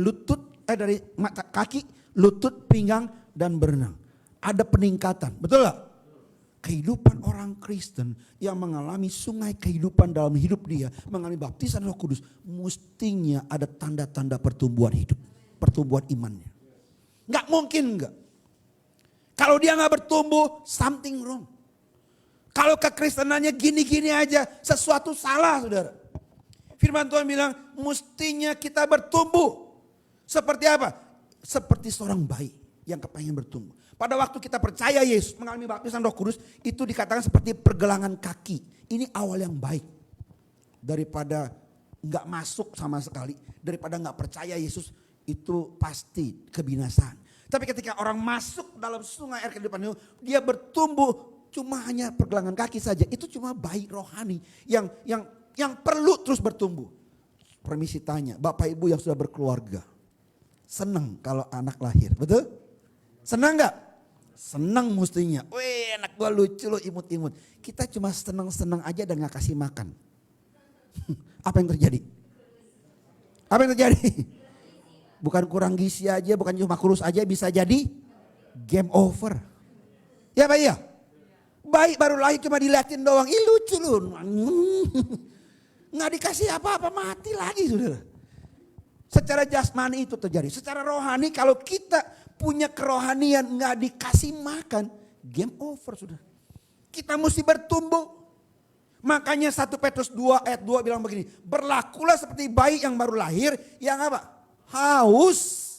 dari mata kaki, lutut, pinggang, dan berenang. Ada peningkatan, betul gak? Kehidupan orang Kristen yang mengalami sungai kehidupan dalam hidup dia, mengalami baptisan Roh Kudus, mestinya ada tanda-tanda pertumbuhan hidup, pertumbuhan imannya. Gak mungkin gak? Kalau dia gak bertumbuh, something wrong. Kalau kekristenannya gini-gini aja, sesuatu salah saudara. Firman Tuhan bilang, mestinya kita bertumbuh. Seperti apa? Seperti seorang bayi yang kepengen bertumbuh. Pada waktu kita percaya Yesus mengalami baptisan Roh Kudus, itu dikatakan seperti pergelangan kaki. Ini awal yang baik. Daripada gak masuk sama sekali, daripada gak percaya Yesus, itu pasti kebinasaan. Tapi ketika orang masuk dalam sungai air kehidupan itu, dia bertumbuh cuma hanya pergelangan kaki saja. Itu cuma bayi rohani yang perlu terus bertumbuh. Permisi tanya, Bapak Ibu yang sudah berkeluarga, senang kalau anak lahir, betul? Senang gak? Senang mestinya. Wih, anak gua lucu lo, imut-imut. Kita cuma senang-senang aja dan gak kasih makan. Apa yang terjadi? Apa yang terjadi? Bukan kurang gizi aja, bukan cuma kurus aja, bisa jadi game over. Ya Pak ya? Bayi baru lahir cuma diliatin doang, ih lucu lu. Nggak dikasih apa-apa, mati lagi saudara. Secara jasmani itu terjadi. Secara rohani kalau kita punya kerohanian nggak dikasih makan, game over sudah. Kita mesti bertumbuh. Makanya 1 Petrus 2 ayat 2 bilang begini. Berlakulah seperti bayi yang baru lahir yang apa? Haus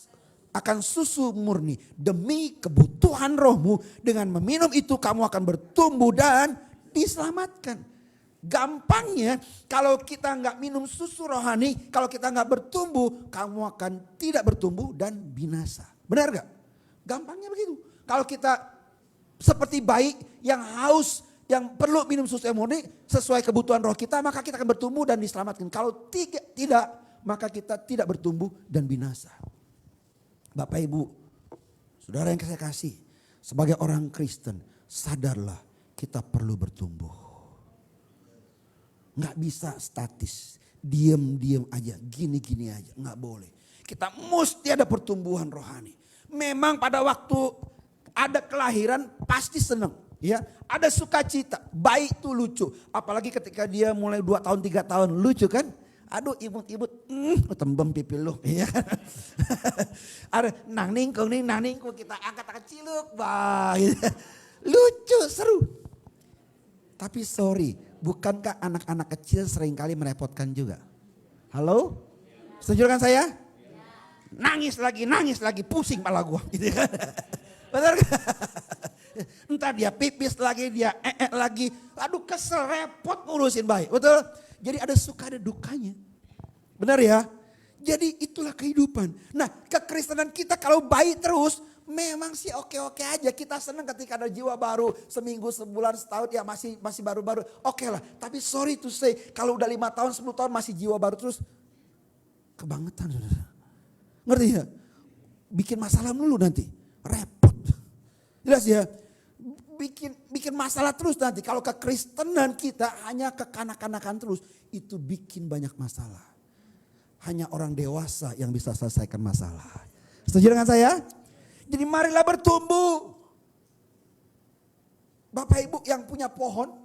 akan susu murni. Demi kebutuhan rohmu. Dengan meminum itu kamu akan bertumbuh dan diselamatkan. Gampangnya kalau kita nggak minum susu rohani, kalau kita nggak bertumbuh, kamu akan tidak bertumbuh dan binasa. Benar gak? Gampangnya begitu. Kalau kita seperti bayi yang haus, yang perlu minum susu yang murni sesuai kebutuhan roh kita, maka kita akan bertumbuh dan diselamatkan. Kalau tidak, maka kita tidak bertumbuh dan binasa. Bapak Ibu, saudara yang saya kasih, sebagai orang Kristen, sadarlah kita perlu bertumbuh. Nggak bisa statis, diem aja, gini aja, nggak boleh. Kita mesti ada pertumbuhan rohani. Memang pada waktu ada kelahiran pasti senang, ya. Ada sukacita, bayi itu lucu. Apalagi ketika dia mulai 2 tahun, 3 tahun, lucu kan? Aduh imut-imut, tembem pipi lu, ya. Ada nang ningkung, kita angkat ciluk, bah, gitu. Lucu, seru. Tapi sorry, bukankah anak-anak kecil seringkali merepotkan juga? Halo? Setuju dengan saya? Nangis lagi, pusing kepala gua. Gitu kan? Benar gak? Entah dia pipis lagi, dia lagi. Aduh kesel, repot ngurusin bayi. Betul? Jadi ada suka ada dukanya. Benar ya? Jadi itulah kehidupan. Nah kekristenan kita kalau baik terus, memang sih oke-oke aja. Kita senang ketika ada jiwa baru. Seminggu, sebulan, setahun ya masih baru-baru. Oke lah. Tapi sorry to say, kalau udah 5 tahun, 10 tahun masih jiwa baru terus. Kebangetan saudara. Ngerti ya? Bikin masalah dulu nanti. Repot. Jelas ya? Bikin masalah terus nanti. Kalau kekristenan kita hanya kekanak-kanakan terus. Itu bikin banyak masalah. Hanya orang dewasa yang bisa selesaikan masalah. Setuju dengan saya? Jadi marilah bertumbuh. Bapak Ibu yang punya pohon.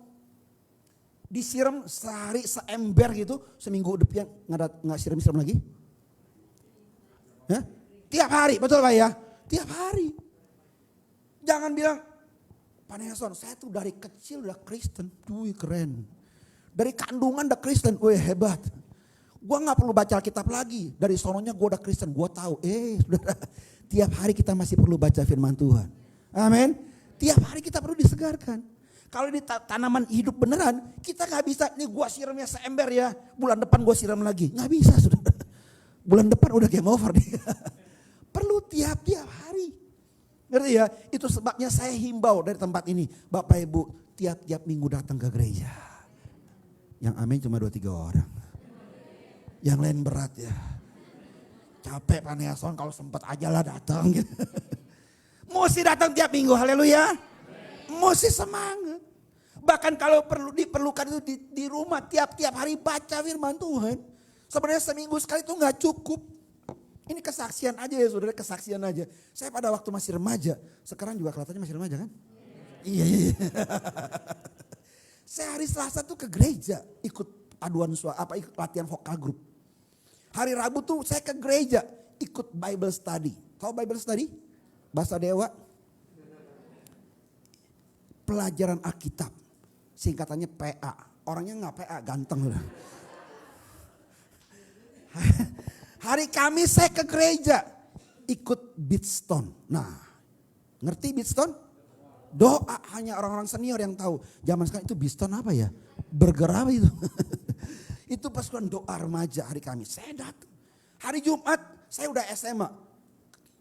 Disiram sehari seember gitu. Seminggu depan nggak siram-siram lagi. Ya? Tiap hari, betul Pak ya? Tiap hari. Jangan bilang, Pak Nelson, saya tuh dari kecil udah Kristen. Wih keren. Dari kandungan udah Kristen, wih hebat. Gue gak perlu baca Alkitab lagi. Dari sononya gue udah Kristen, gue tahu. Saudara, tiap hari kita masih perlu baca firman Tuhan. Amin. Tiap hari kita perlu disegarkan. Kalau di tanaman hidup beneran, kita gak bisa, nih gue siramnya seember ya. Bulan depan gue siram lagi. Gak bisa saudara. Bulan depan udah game over nih. Perlu tiap hari. Ngerti ya? Itu sebabnya saya himbau dari tempat ini. Bapak Ibu tiap-tiap minggu datang ke gereja. Yang amin cuma 2-3 orang. Yang lain berat ya. Capek Pak Nelson kalau sempat aja lah datang. Mesti datang tiap minggu, haleluya. Mesti semangat. Bahkan kalau diperlukan itu di rumah tiap-tiap hari baca firman Tuhan. Sebenarnya seminggu sekali itu gak cukup. Ini kesaksian aja ya saudara, kesaksian aja. Saya pada waktu masih remaja, sekarang juga kelihatannya masih remaja kan? Iya. Saya hari Selasa tuh ke gereja, ikut ikut latihan vokal grup. Hari Rabu tuh saya ke gereja, ikut Bible study. Tahu Bible study? Bahasa Dewa. Pelajaran Alkitab. Singkatannya PA. Orangnya nggak PA, ganteng udah. Hari Kamis saya ke gereja, ikut Beatstone. Nah, ngerti Beatstone? Doa, hanya orang-orang senior yang tahu. Zaman sekarang itu Beatstone apa ya? Burger apa itu? Itu pasukan doa remaja hari Kamis. Saya datang. Hari Jumat saya udah SMA.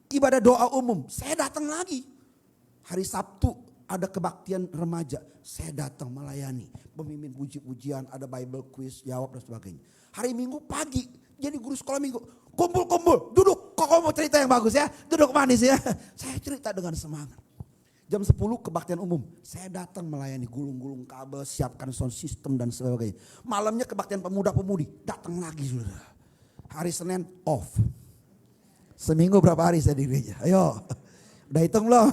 Ibadah doa umum. Saya datang lagi. Hari Sabtu ada kebaktian remaja. Saya datang melayani. Pemimpin puji-pujian, ada Bible quiz, jawab dan sebagainya. Hari Minggu pagi. Jadi guru sekolah Minggu. Kumpul-kumpul. Duduk. Kok kamu mau cerita yang bagus ya? Duduk manis ya. Saya cerita dengan semangat. Jam 10 kebaktian umum. Saya datang melayani, gulung-gulung kabel, siapkan sound system dan sebagainya. Malamnya kebaktian pemuda-pemudi. Datang lagi sudah. Hari Senin off. Seminggu berapa hari saya di gereja? Ayo. Udah hitung belum?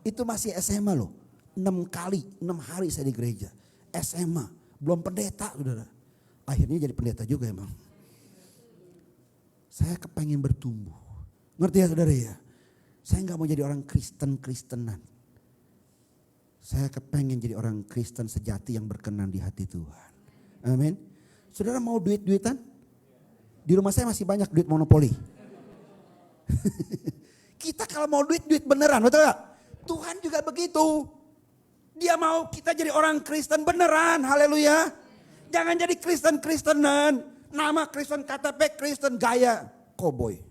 Itu masih SMA loh. 6 hari saya di gereja. SMA. Belum pendeta saudara. Akhirnya jadi pendeta juga emang. Saya kepengen bertumbuh. Ngerti ya saudara ya? Saya gak mau jadi orang Kristen-Kristenan. Saya kepengen jadi orang Kristen sejati yang berkenan di hati Tuhan. Amin. Saudara mau duit-duitan? Di rumah saya masih banyak duit monopoli. Kita kalau mau duit beneran, betul gak? Tuhan juga begitu. Dia mau kita jadi orang Kristen beneran, haleluya. Jangan jadi Kristen-Kristenan. Nama Kristen, KTP Kristen, gaya koboi.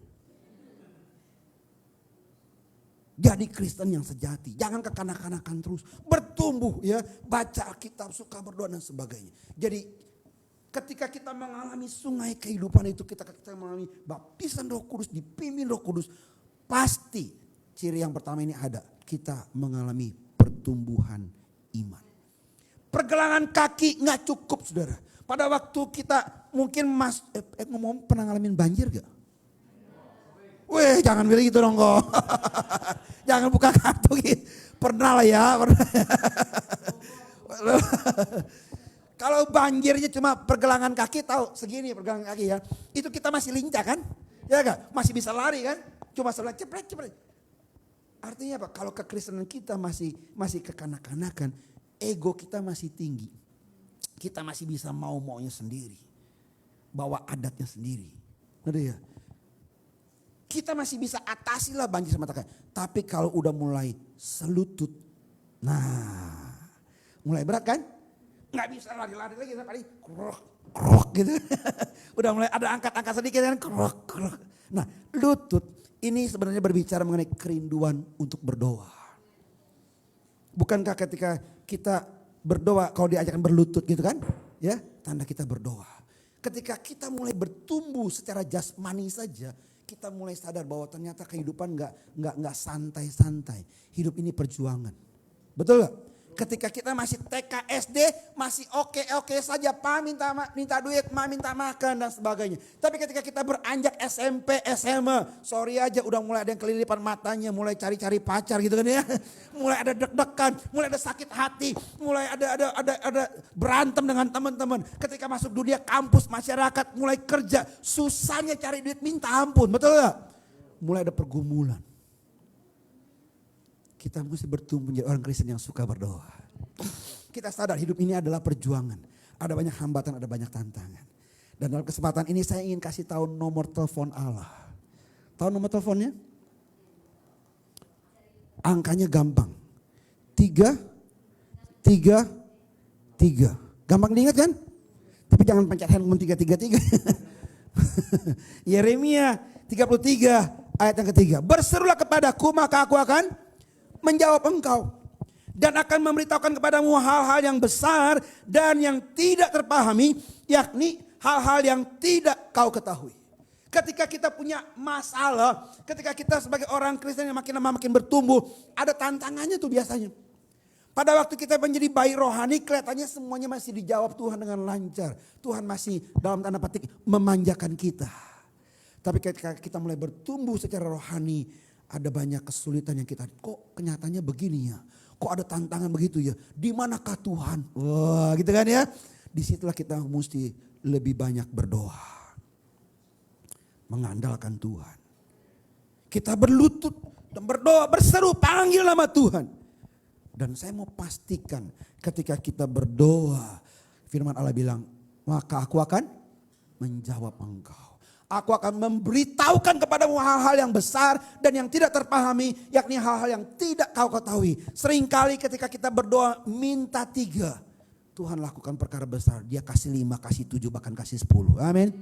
Jadi Kristen yang sejati. Jangan kekanak-kanakan terus. Bertumbuh ya. Baca Alkitab, suka berdoa dan sebagainya. Jadi ketika kita mengalami sungai kehidupan itu. Kita mengalami baptisan Roh Kudus, dipimpin Roh Kudus. Pasti ciri yang pertama ini ada. Kita mengalami pertumbuhan iman. Pergelangan kaki gak cukup saudara. Pada waktu kita mungkin ngomong pernah ngalamin banjir gak? Weh jangan bilang gitu dong kok. Jangan buka kartu gitu. Pernah lah ya. Kalau banjirnya cuma pergelangan kaki tahu segini pergelangan kaki ya. Itu kita masih lincah kan? Ya gak? Masih bisa lari kan? Cuma sebelah cepret. Artinya apa? Kalau kekristenan kita masih kekanak-kanakan. Ego kita masih tinggi. Kita masih bisa mau-maunya sendiri. Bawa adatnya sendiri. Ngerti ya? Kita masih bisa atasi lah banjir semata kaki. Tapi kalau udah mulai selutut. Nah. Mulai berat kan? Nggak bisa lari-lari lagi. Paling krok gitu. Udah mulai ada angkat-angkat sedikit kan. Krok. Nah lutut ini sebenarnya berbicara mengenai kerinduan untuk berdoa. Bukankah ketika kita berdoa kalau diajarkan berlutut gitu kan? Ya, tanda kita berdoa. Ketika kita mulai bertumbuh secara jasmani saja, kita mulai sadar bahwa ternyata kehidupan nggak santai-santai. Hidup ini perjuangan. Betul gak? Ketika kita masih TK, SD masih oke saja. Pa minta duit, ma minta makan dan sebagainya. Tapi ketika kita beranjak SMP, SMA. Sorry aja udah mulai ada yang kelilipan matanya. Mulai cari-cari pacar gitu kan ya. Mulai ada deg-degan, mulai ada sakit hati. Mulai ada berantem dengan teman-teman. Ketika masuk dunia kampus, masyarakat, mulai kerja. Susahnya cari duit minta ampun, betul gak? Mulai ada pergumulan. Kita mesti bertumbuh menjadi orang Kristen yang suka berdoa. Kita sadar hidup ini adalah perjuangan. Ada banyak hambatan, ada banyak tantangan. Dan dalam kesempatan ini saya ingin kasih tahu nomor telepon Allah. Tahu nomor teleponnya? Angkanya gampang. 333. Gampang diingat kan? Tapi jangan pencet handphone 333. Yeremia 33 Ayat yang ketiga, berserulah kepadaku maka aku akan menjawab engkau. Dan akan memberitahukan kepadamu hal-hal yang besar dan yang tidak terpahami, yakni hal-hal yang tidak kau ketahui. Ketika kita punya masalah, ketika kita sebagai orang Kristen yang makin lama makin bertumbuh, ada tantangannya tuh biasanya. Pada waktu kita menjadi bayi rohani, kelihatannya semuanya masih dijawab Tuhan dengan lancar. Tuhan masih dalam tanda petik memanjakan kita. Tapi ketika kita mulai bertumbuh secara rohani, ada banyak kesulitan yang kita, kok kenyataannya begini ya. Kok ada tantangan begitu ya. Di manakah Tuhan? Wah gitu kan ya. Disitulah kita mesti lebih banyak berdoa. Mengandalkan Tuhan. Kita berlutut dan berdoa, berseru, panggil nama Tuhan. Dan saya mau pastikan ketika kita berdoa, firman Allah bilang, maka aku akan menjawab engkau. Aku akan memberitahukan kepadamu hal-hal yang besar dan yang tidak terpahami, yakni hal-hal yang tidak kau ketahui. Seringkali ketika kita berdoa minta 3, Tuhan lakukan perkara besar. Dia kasih 5, kasih 7, bahkan kasih 10. Amin.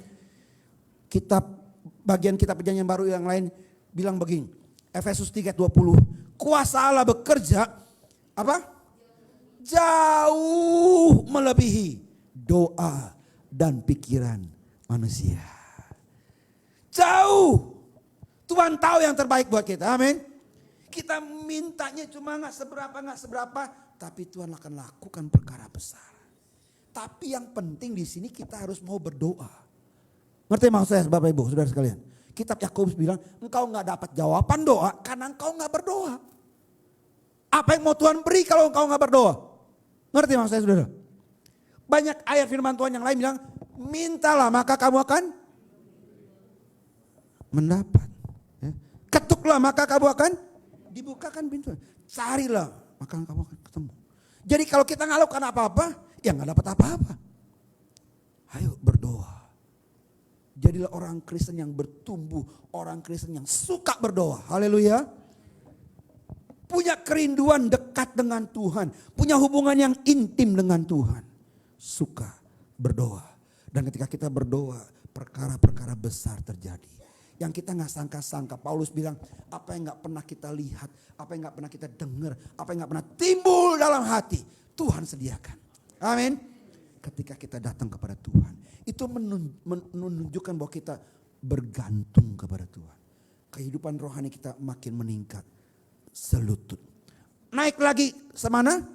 Bagian kitab perjanjian baru yang lain bilang begini. Efesus 3:20. Kuasa Allah bekerja apa? Jauh melebihi doa dan pikiran manusia. Jauh. Tuhan tahu yang terbaik buat kita. Amin. Kita mintanya cuma gak seberapa. Tapi Tuhan akan lakukan perkara besar. Tapi yang penting di sini kita harus mau berdoa. Ngerti maksud saya Bapak Ibu, saudara sekalian. Kitab Yakobus bilang engkau gak dapat jawaban doa karena engkau gak berdoa. Apa yang mau Tuhan beri kalau engkau gak berdoa? Ngerti maksud saya saudara? Banyak ayat firman Tuhan yang lain bilang mintalah maka kamu akan mendapat. Ketuklah maka kamu akan dibukakan pintu. Carilah maka kamu akan ketemu. Jadi kalau kita nggak lakukan apa-apa, ya nggak dapat apa-apa. Ayo berdoa. Jadilah orang Kristen yang bertumbuh, orang Kristen yang suka berdoa. Haleluya. Punya kerinduan dekat dengan Tuhan, punya hubungan yang intim dengan Tuhan. Suka berdoa. Dan ketika kita berdoa, perkara-perkara besar terjadi. Yang kita gak sangka-sangka. Paulus bilang apa yang gak pernah kita lihat, apa yang gak pernah kita dengar, apa yang gak pernah timbul dalam hati, Tuhan sediakan. Amin. Ketika kita datang kepada Tuhan, itu menunjukkan bahwa kita bergantung kepada Tuhan. Kehidupan rohani kita makin meningkat. Selutut. Naik lagi semana?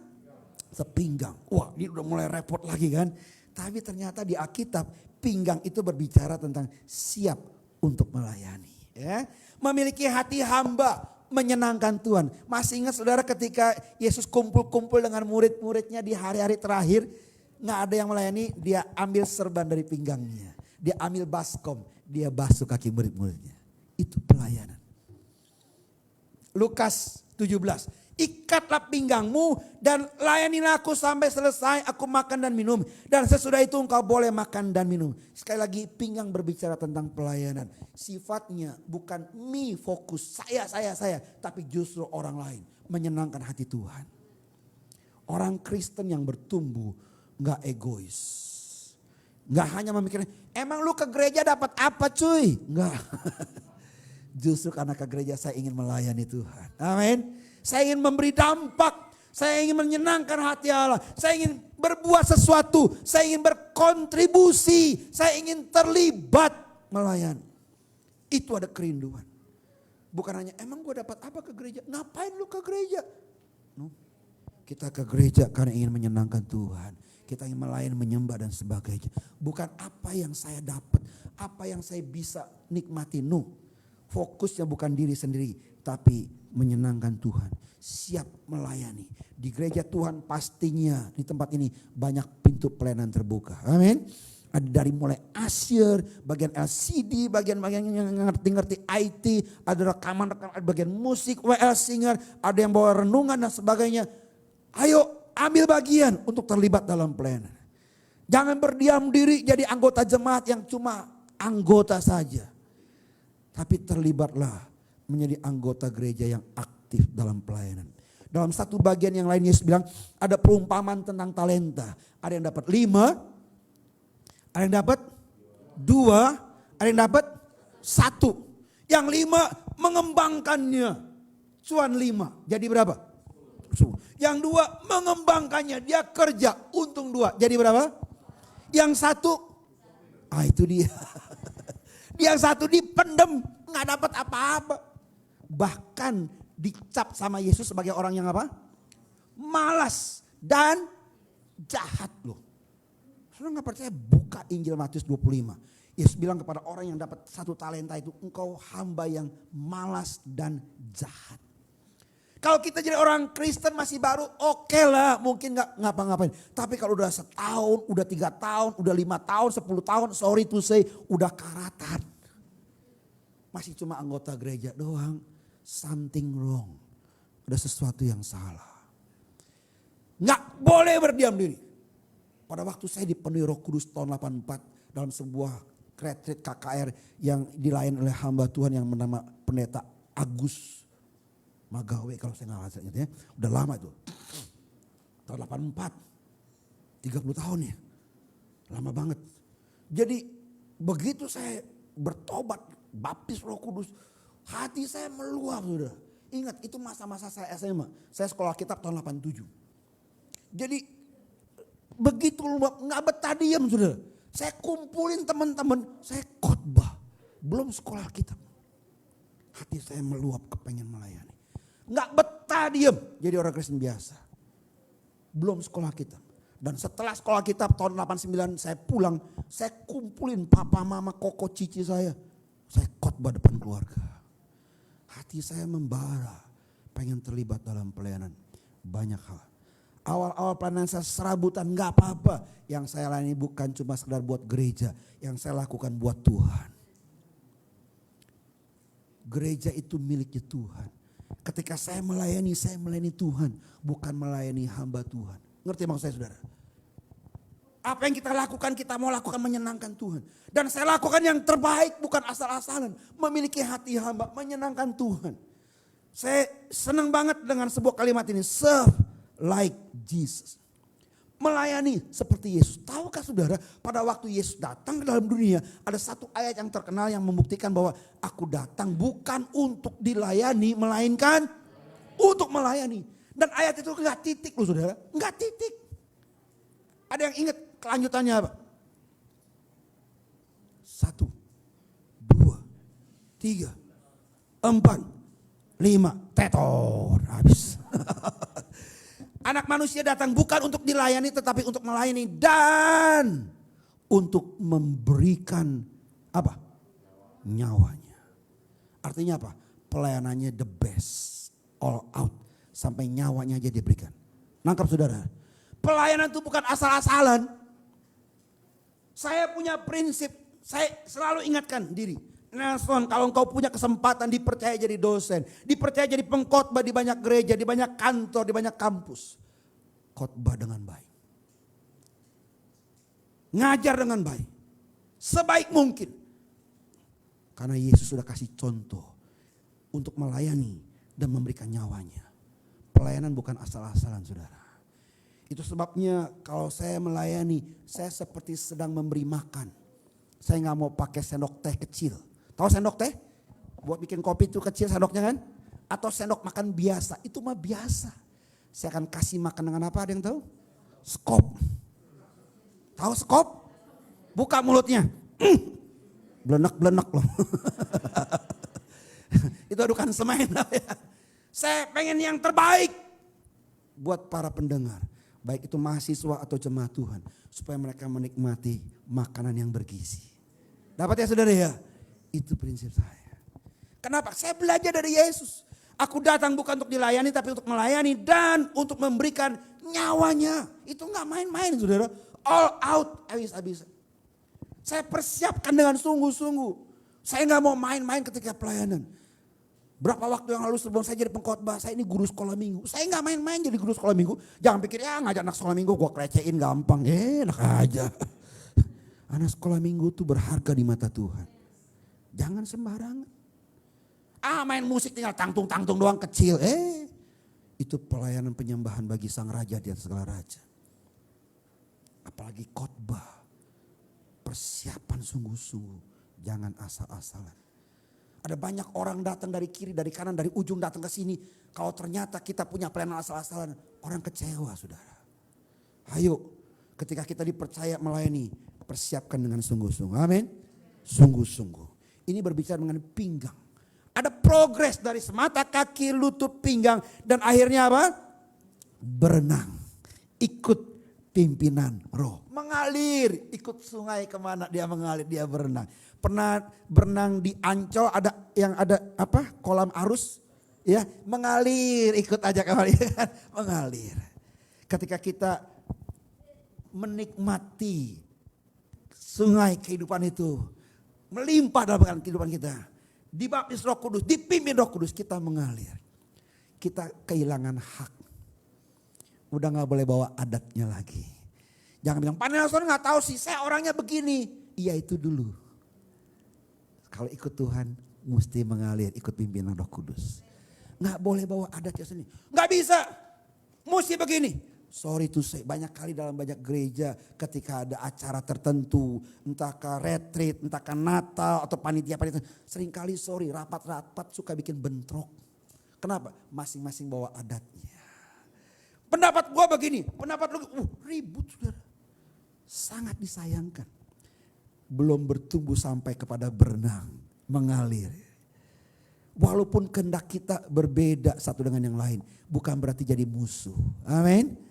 Sepinggang. Wah ini udah mulai repot lagi kan. Tapi ternyata di Alkitab pinggang itu berbicara tentang siap untuk melayani. Ya. Memiliki hati hamba, menyenangkan Tuhan. Masih ingat saudara ketika Yesus kumpul-kumpul dengan murid-muridnya di hari-hari terakhir. Gak ada yang melayani, dia ambil serban dari pinggangnya. Dia ambil baskom, dia basuh kaki murid-muridnya. Itu pelayanan. Lukas 17. Ikatlah pinggangmu dan layanilah aku sampai selesai aku makan dan minum. Dan sesudah itu engkau boleh makan dan minum. Sekali lagi pinggang berbicara tentang pelayanan. Sifatnya bukan me fokus saya. Tapi justru orang lain. Menyenangkan hati Tuhan. Orang Kristen yang bertumbuh gak egois. Gak hanya memikirkan emang lu ke gereja dapat apa cuy. Enggak. Justru karena ke gereja saya ingin melayani Tuhan. Amin. Saya ingin memberi dampak. Saya ingin menyenangkan hati Allah. Saya ingin berbuat sesuatu. Saya ingin berkontribusi. Saya ingin terlibat melayani. Itu ada kerinduan. Bukan hanya emang gue dapat apa ke gereja. Ngapain lu ke gereja? No. Kita ke gereja karena ingin menyenangkan Tuhan. Kita ingin melayani, menyembah dan sebagainya. Bukan apa yang saya dapat. Apa yang saya bisa nikmati. No. Fokusnya bukan diri sendiri, tapi menyenangkan Tuhan. Siap melayani. Di gereja Tuhan pastinya di tempat ini banyak pintu pelayanan terbuka. Amin. Ada dari mulai asyir, bagian LCD, bagian-bagian yang ngerti-ngerti IT, ada rekaman, bagian musik, WL singer, ada yang bawa renungan dan sebagainya. Ayo ambil bagian untuk terlibat dalam pelayanan. Jangan berdiam diri jadi anggota jemaat yang cuma anggota saja. Tapi terlibatlah menjadi anggota gereja yang aktif dalam pelayanan. Dalam satu bagian yang lain Yesus bilang ada perumpamaan tentang talenta. Ada yang dapat 5, ada yang dapat 2, ada yang dapat 1. Yang 5 mengembangkannya. Cuan 5, jadi berapa? 10. Yang 2 mengembangkannya, dia kerja, untung 2, jadi berapa? Yang 1, itu dia. Yang 1 dipendem, nggak dapat apa-apa. Bahkan dicap sama Yesus sebagai orang yang apa? Malas dan jahat loh. Saudara nggak percaya, buka Injil Matius 25. Yesus bilang kepada orang yang dapat 1 talenta itu, engkau hamba yang malas dan jahat. Kalau kita jadi orang Kristen masih baru, oke lah, mungkin nggak ngapa-ngapain. Tapi kalau udah setahun, udah 3 tahun, udah 5 tahun, 10 tahun, sorry to say, udah karatan. Masih cuma anggota gereja doang, something wrong. Ada sesuatu yang salah. Nggak boleh berdiam diri. Pada waktu saya dipenuhi Roh Kudus tahun 84 dalam sebuah retreat KKR yang dilayani oleh hamba Tuhan yang bernama Pendeta Agus Magawe, kalau saya nggak ingat ya. Udah lama itu. Tahun 84. 30 tahun ya. Lama banget. Jadi begitu saya bertobat, baptis Roh Kudus, hati saya meluap, saudara. Ingat, itu masa-masa saya SMA. Saya sekolah kitab tahun 87. Jadi begitu luap, nggak betah diam, saudara. Saya kumpulin teman-teman, saya khotbah. Belum sekolah kitab. Hati saya meluap, kepengen melayani. Nggak betah diam, jadi orang Kristen biasa. Belum sekolah kitab. Dan setelah sekolah kitab tahun 89 saya pulang, saya kumpulin papa, mama, koko, cici saya. Saya khotbah depan keluarga. Hati saya membara, pengen terlibat dalam pelayanan. Banyak hal. Awal-awal pelayanan saya serabutan, gak apa-apa. Yang saya layani bukan cuma sekedar buat gereja. Yang saya lakukan buat Tuhan. Gereja itu miliknya Tuhan. Ketika saya melayani Tuhan. Bukan melayani hamba Tuhan. Ngerti maksud saya, saudara? Apa yang kita lakukan, kita mau lakukan menyenangkan Tuhan. Dan saya lakukan yang terbaik, bukan asal-asalan. Memiliki hati hamba, menyenangkan Tuhan. Saya senang banget dengan sebuah kalimat ini. Serve like Jesus. Melayani seperti Yesus. Tahukah saudara, pada waktu Yesus datang ke dalam dunia, ada satu ayat yang terkenal yang membuktikan bahwa aku datang bukan untuk dilayani, melainkan untuk melayani. Dan ayat itu enggak titik loh saudara, enggak titik. Ada yang ingat kelanjutannya apa? 1, 2, 3, 4, 5, tetor, habis. Anak manusia datang bukan untuk dilayani tetapi untuk melayani dan untuk memberikan apa? Nyawanya. Artinya apa? Pelayanannya the best, all out, sampai nyawanya aja diberikan. Nangkap saudara? Pelayanan itu bukan asal-asalan. Saya punya prinsip, saya selalu ingatkan diri. Nelson, kalau engkau punya kesempatan dipercaya jadi dosen, dipercaya jadi pengkhotbah di banyak gereja, di banyak kantor, di banyak kampus. Khotbah dengan baik. Ngajar dengan baik. Sebaik mungkin. Karena Yesus sudah kasih contoh untuk melayani dan memberikan nyawanya. Pelayanan bukan asal-asalan, saudara. Itu sebabnya kalau saya melayani, saya seperti sedang memberi makan. Saya gak mau pakai sendok teh kecil. Tahu sendok teh? Buat bikin kopi itu kecil sendoknya kan? Atau sendok makan biasa, itu mah biasa. Saya akan kasih makan dengan apa, ada yang tahu? Skop. Tahu skop? Buka mulutnya. Belenak-belenak loh. Itu adukan semen. Saya pengen yang terbaik buat para pendengar. Baik itu mahasiswa atau jemaat Tuhan. Supaya mereka menikmati makanan yang bergizi. Dapat ya saudara ya? Itu prinsip saya. Kenapa? Saya belajar dari Yesus. Aku datang bukan untuk dilayani tapi untuk melayani dan untuk memberikan nyawanya. Itu gak main-main saudara. All out habis-habisan. Saya persiapkan dengan sungguh-sungguh. Saya gak mau main-main ketika pelayanan. Berapa waktu yang lalu sebelum saya jadi pengkhotbah, saya ini guru sekolah minggu. Saya gak main-main jadi guru sekolah minggu. Jangan pikir ya ngajak anak sekolah minggu gue kelecehin gampang. Enak aja. Anak sekolah minggu tuh berharga di mata Tuhan. Jangan sembarangan. Main musik tinggal tangtung-tangtung doang kecil. Itu pelayanan penyembahan bagi sang raja di atas segala raja. Apalagi khotbah. Persiapan sungguh-sungguh. Jangan asal-asalan. Ada banyak orang datang dari kiri, dari kanan, dari ujung datang ke sini. Kalau ternyata kita punya pelayanan asal-asalan, orang kecewa saudara. Ayo, ketika kita dipercaya melayani, persiapkan dengan sungguh-sungguh. Amin. Sungguh-sungguh. Ini berbicara mengenai pinggang. Ada progres dari semata kaki, lutut, pinggang. Dan akhirnya apa? Berenang. Ikut pimpinan roh. Mengalir. Ikut sungai kemana dia mengalir, dia berenang. Pernah berenang di Ancol, ada yang ada apa? Kolam arus. Ya, mengalir. Ikut aja kemana. Mengalir. Ketika kita menikmati sungai kehidupan itu melimpah dalam kehidupan kita, dibaptis Roh Kudus, dipimpin Roh Kudus, kita mengalir. Kita kehilangan hak. Udah gak boleh bawa adatnya lagi. Jangan bilang, Pak Nelson gak tahu sih, saya orangnya begini. Iya itu dulu. Kalau ikut Tuhan mesti mengalir, ikut pimpinan Roh Kudus. Gak boleh bawa adatnya sendiri. Gak bisa, mesti begini. Sorry to say, banyak kali dalam banyak gereja ketika ada acara tertentu, entahkah retreat, entahkah Natal atau panitia-panitia, seringkali rapat-rapat suka bikin bentrok. Kenapa? Masing-masing bawa adatnya. Pendapat gua begini, pendapat lu ribut saudara. Sangat disayangkan. Belum bertumbuh sampai kepada berenang, mengalir. Walaupun kehendak kita berbeda satu dengan yang lain, bukan berarti jadi musuh. Amin.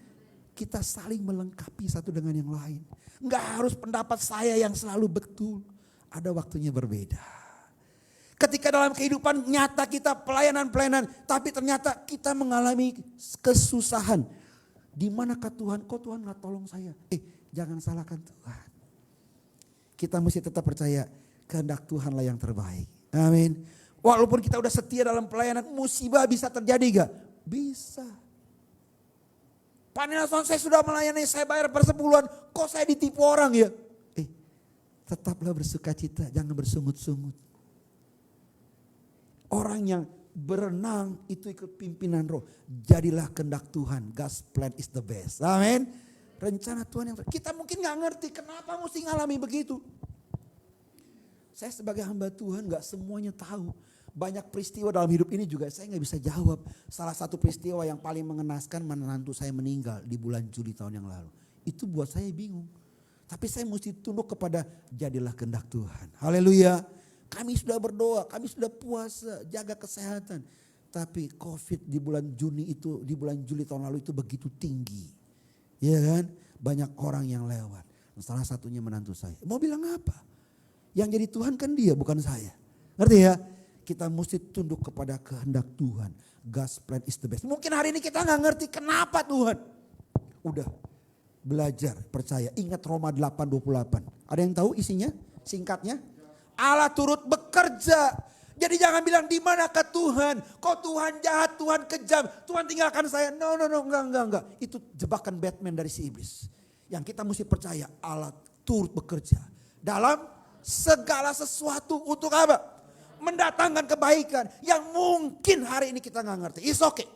Kita saling melengkapi satu dengan yang lain. Enggak harus pendapat saya yang selalu betul. Ada waktunya berbeda. Ketika dalam kehidupan nyata kita pelayanan-pelayanan, tapi ternyata kita mengalami kesusahan. Di manakah Tuhan? Kok Tuhan gak tolong saya? Jangan salahkan Tuhan. Kita mesti tetap percaya kehendak Tuhanlah yang terbaik. Amin. Walaupun kita udah setia dalam pelayanan, musibah bisa terjadi gak? Bisa. Pak Nelson, saya sudah melayani, saya bayar persepuluhan, kok saya ditipu orang ya? Tetaplah bersuka cita, jangan bersungut-sungut. Orang yang berenang itu ikut pimpinan roh. Jadilah kehendak Tuhan, God's plan is the best. Amin. Rencana Tuhan yang kita mungkin gak ngerti kenapa mesti ngalami begitu. Saya sebagai hamba Tuhan gak semuanya tahu. Banyak peristiwa dalam hidup ini juga saya gak bisa jawab. Salah satu peristiwa yang paling mengenaskan, menantu saya meninggal di bulan Juli tahun yang lalu. Itu buat saya bingung. Tapi saya mesti tunduk kepada jadilah kehendak Tuhan. Haleluya. Kami sudah berdoa, kami sudah puasa, jaga kesehatan. Tapi COVID di bulan Juli tahun lalu itu begitu tinggi. Iya kan? Banyak orang yang lewat. Salah satunya menantu saya. Mau bilang apa? Yang jadi Tuhan kan dia, bukan saya. Ngerti ya? Kita mesti tunduk kepada kehendak Tuhan. God's plan is the best. Mungkin hari ini kita gak ngerti kenapa Tuhan. Udah belajar, percaya. Ingat Roma 8:28. Ada yang tahu isinya? Singkatnya. Allah turut bekerja. Jadi jangan bilang di manakah Tuhan. Kok Tuhan jahat, Tuhan kejam. Tuhan tinggalkan saya. No, enggak. Itu jebakan Batman dari si iblis. Yang kita mesti percaya Allah turut bekerja. Dalam segala sesuatu untuk apa? Mendatangkan kebaikan yang mungkin hari ini kita gak ngerti. It's okay.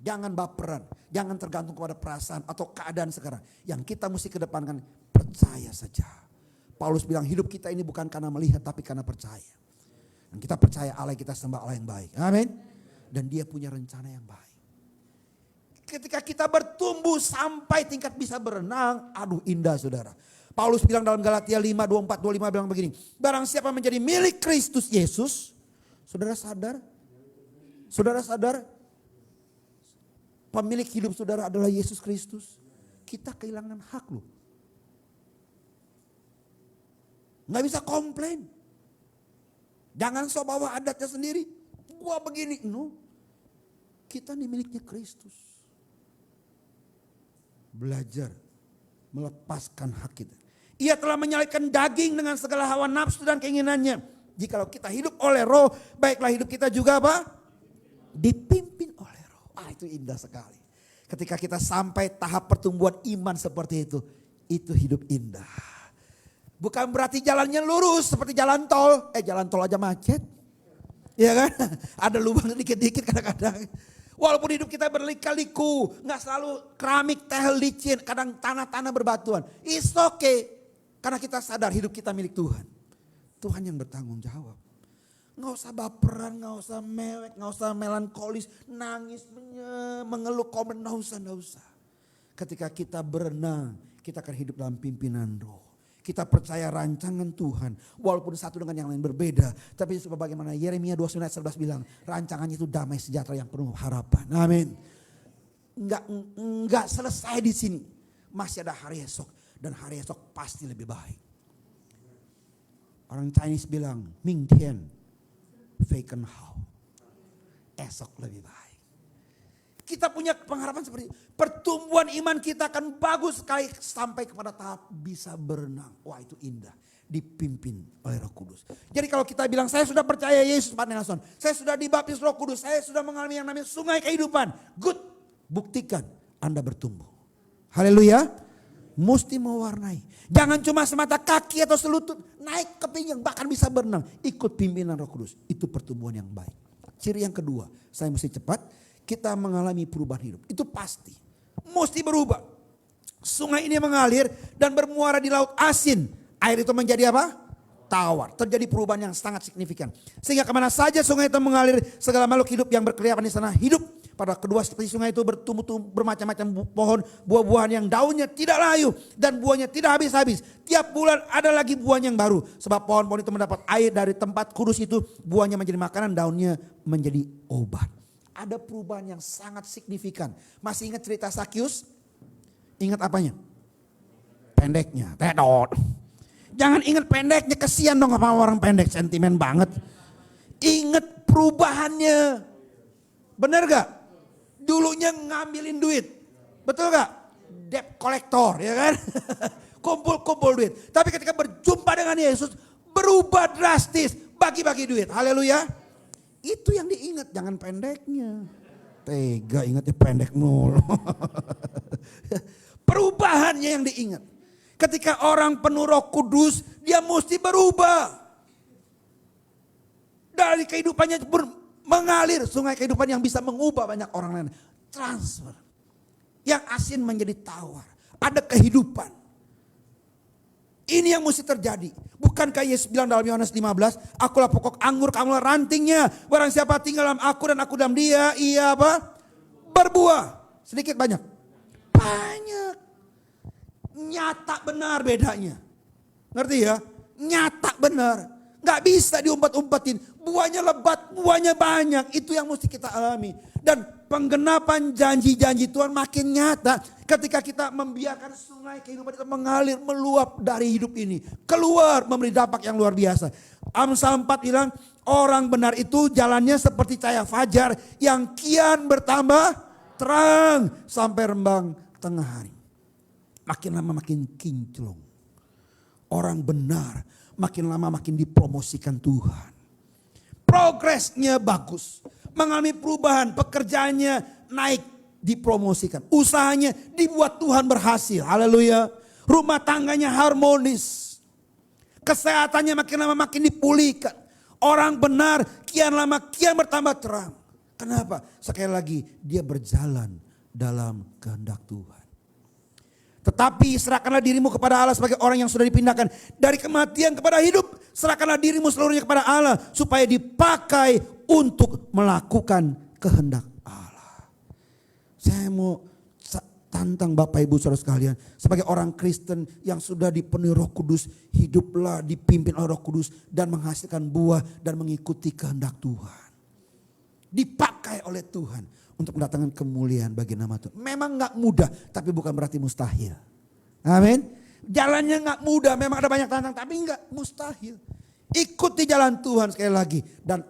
Jangan baperan. Jangan tergantung kepada perasaan atau keadaan sekarang. Yang kita mesti kedepankan percaya saja. Paulus bilang hidup kita ini bukan karena melihat tapi karena percaya. Dan kita percaya Allah yang kita sembah Allah yang baik. Amin. Dan dia punya rencana yang baik. Ketika kita bertumbuh sampai tingkat bisa berenang. Aduh indah saudara. Paulus bilang dalam Galatia 5:24-25 bilang begini. Barang siapa menjadi milik Kristus Yesus. Saudara sadar? Saudara sadar? Pemilik hidup saudara adalah Yesus Kristus. Kita kehilangan hak loh. Gak bisa komplain. Jangan sok bawa adatnya sendiri. Gua begini. No. Kita ini miliknya Kristus. Belajar. Melepaskan hak kita. Ia telah menyalibkan daging dengan segala hawa nafsu dan keinginannya. Jikalau kita hidup oleh roh, baiklah hidup kita juga apa? Dipimpin oleh roh. Itu indah sekali. Ketika kita sampai tahap pertumbuhan iman seperti itu hidup indah. Bukan berarti jalannya lurus seperti jalan tol. Jalan tol aja macet. Iya kan? Ada lubang dikit-dikit kadang-kadang. Walaupun hidup kita berlika-liku, gak selalu keramik, tehel, licin, kadang tanah-tanah berbatuan. It's okay. Karena kita sadar hidup kita milik Tuhan. Tuhan yang bertanggung jawab. Nggak usah baperan, nggak usah mewek, nggak usah melankolis, nangis, mengeluh, komen, nggak usah. Ketika kita berenang, kita akan hidup dalam pimpinan Roh. Kita percaya rancangan Tuhan, walaupun satu dengan yang lain berbeda. Tapi sebagaimana Yeremia 29:11 bilang, rancangannya itu damai sejahtera yang penuh harapan. Amin. Enggak selesai di sini. Masih ada hari esok, dan hari esok pasti lebih baik. Orang Chinese bilang, Mingtian, Faken Hao. Esok lebih baik. Kita punya pengharapan seperti itu. Pertumbuhan iman kita akan bagus sekali sampai kepada tahap bisa berenang. Wah, itu indah. Dipimpin oleh Roh Kudus. Jadi kalau kita bilang saya sudah percaya Yesus Pak Nelson, saya sudah dibaptis Roh Kudus, saya sudah mengalami yang namanya sungai kehidupan. Good. Buktikan Anda bertumbuh. Haleluya. Mesti mewarnai. Jangan cuma semata kaki atau selutut, naik ke pinggang, bahkan bisa berenang. Ikut pimpinan Roh Kudus. Itu pertumbuhan yang baik. Ciri yang kedua, saya mesti cepat. Kita mengalami perubahan hidup. Itu pasti. Mesti berubah. Sungai ini mengalir dan bermuara di laut asin. Air itu menjadi apa? Tawar. Terjadi perubahan yang sangat signifikan. Sehingga kemana saja sungai itu mengalir, segala makhluk hidup yang berkeliaran di sana hidup. Pada kedua seperti sungai itu bertumbuh bermacam-macam pohon, buah-buahan yang daunnya tidak layu dan buahnya tidak habis-habis. Tiap bulan ada lagi buah yang baru. Sebab pohon-pohon itu mendapat air dari tempat kudus itu, buahnya menjadi makanan, daunnya menjadi obat. Ada perubahan yang sangat signifikan. Masih ingat cerita Sakyus? Ingat apanya? Pendeknya, tedot. Jangan ingat pendeknya, kesian dong sama orang pendek, sentimen banget. Ingat perubahannya. Bener gak? Dulunya ngambilin duit. Betul gak? Debt collector, ya kan? Kumpul-kumpul duit. Tapi ketika berjumpa dengan Yesus, berubah drastis. Bagi-bagi duit. Haleluya. Itu yang diingat, jangan pendeknya. Tega ingatnya pendek nol. Perubahannya yang diingat. Ketika orang penuh Roh Kudus, dia mesti berubah. Dari kehidupannya mengalir sungai kehidupan yang bisa mengubah banyak orang lain. Transfer. Yang asin menjadi tawar. Ada kehidupan. Ini yang mesti terjadi. Bukankah Yesus bilang dalam Yohanes 15, akulah pokok anggur, kamulah rantingnya. Barang siapa tinggal dalam aku dan aku dalam dia, ia apa? Berbuah. Sedikit banyak? Banyak. Nyata benar bedanya. Ngerti ya? Nyata benar. Gak bisa diumpat-umpatin. Buahnya lebat, buahnya banyak. Itu yang mesti kita alami. Dan penggenapan janji-janji Tuhan makin nyata. Ketika kita membiarkan sungai kehidupan itu mengalir, meluap dari hidup ini. Keluar memberi dampak yang luar biasa. Amsal 4 bilang, orang benar itu jalannya seperti cahaya fajar yang kian bertambah terang sampai rembang tengah hari. Makin lama makin kinclong. Orang benar makin lama makin dipromosikan Tuhan. Progresnya bagus. Mengalami perubahan, pekerjaannya naik, dipromosikan. Usahanya dibuat Tuhan berhasil. Haleluya. Rumah tangganya harmonis. Kesehatannya makin lama makin dipulihkan. Orang benar kian lama kian bertambah terang. Kenapa? Sekali lagi dia berjalan dalam kehendak Tuhan. Tetapi serahkanlah dirimu kepada Allah sebagai orang yang sudah dipindahkan dari kematian kepada hidup. Serahkanlah dirimu seluruhnya kepada Allah supaya dipakai untuk melakukan kehendak Allah. Saya mau tantang Bapak Ibu Saudara sekalian, sebagai orang Kristen yang sudah dipenuhi Roh Kudus, hiduplah dipimpin oleh Roh Kudus dan menghasilkan buah dan mengikuti kehendak Tuhan. Dipakai oleh Tuhan untuk mendatangkan kemuliaan bagi nama Tuhan. Memang gak mudah, tapi bukan berarti mustahil. Amin. Jalannya gak mudah, memang ada banyak tantangan, tapi gak mustahil. Ikuti jalan Tuhan sekali lagi dan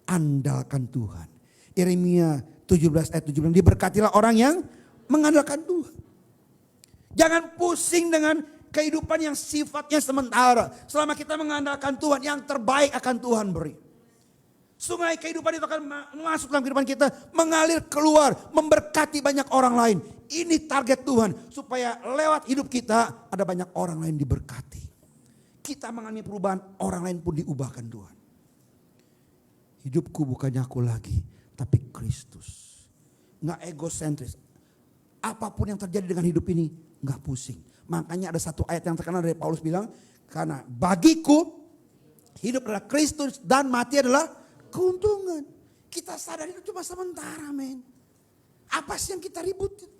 andalkan Tuhan. Yeremia 17 ayat 17, diberkatilah orang yang mengandalkan Tuhan. Jangan pusing dengan kehidupan yang sifatnya sementara. Selama kita mengandalkan Tuhan, yang terbaik akan Tuhan beri. Sungai kehidupan itu akan masuk dalam kehidupan kita, mengalir keluar, memberkati banyak orang lain. Ini target Tuhan, supaya lewat hidup kita ada banyak orang lain diberkati. Kita mengalami perubahan, orang lain pun diubahkan Tuhan. Hidupku bukannya aku lagi, tapi Kristus. Nggak egosentris. Apapun yang terjadi dengan hidup ini, nggak pusing. Makanya ada satu ayat yang terkenal dari Paulus bilang, karena bagiku Hidup adalah Kristus dan mati adalah keuntungan. Kita sadar itu cuma sementara, men. Apa sih yang kita ributin?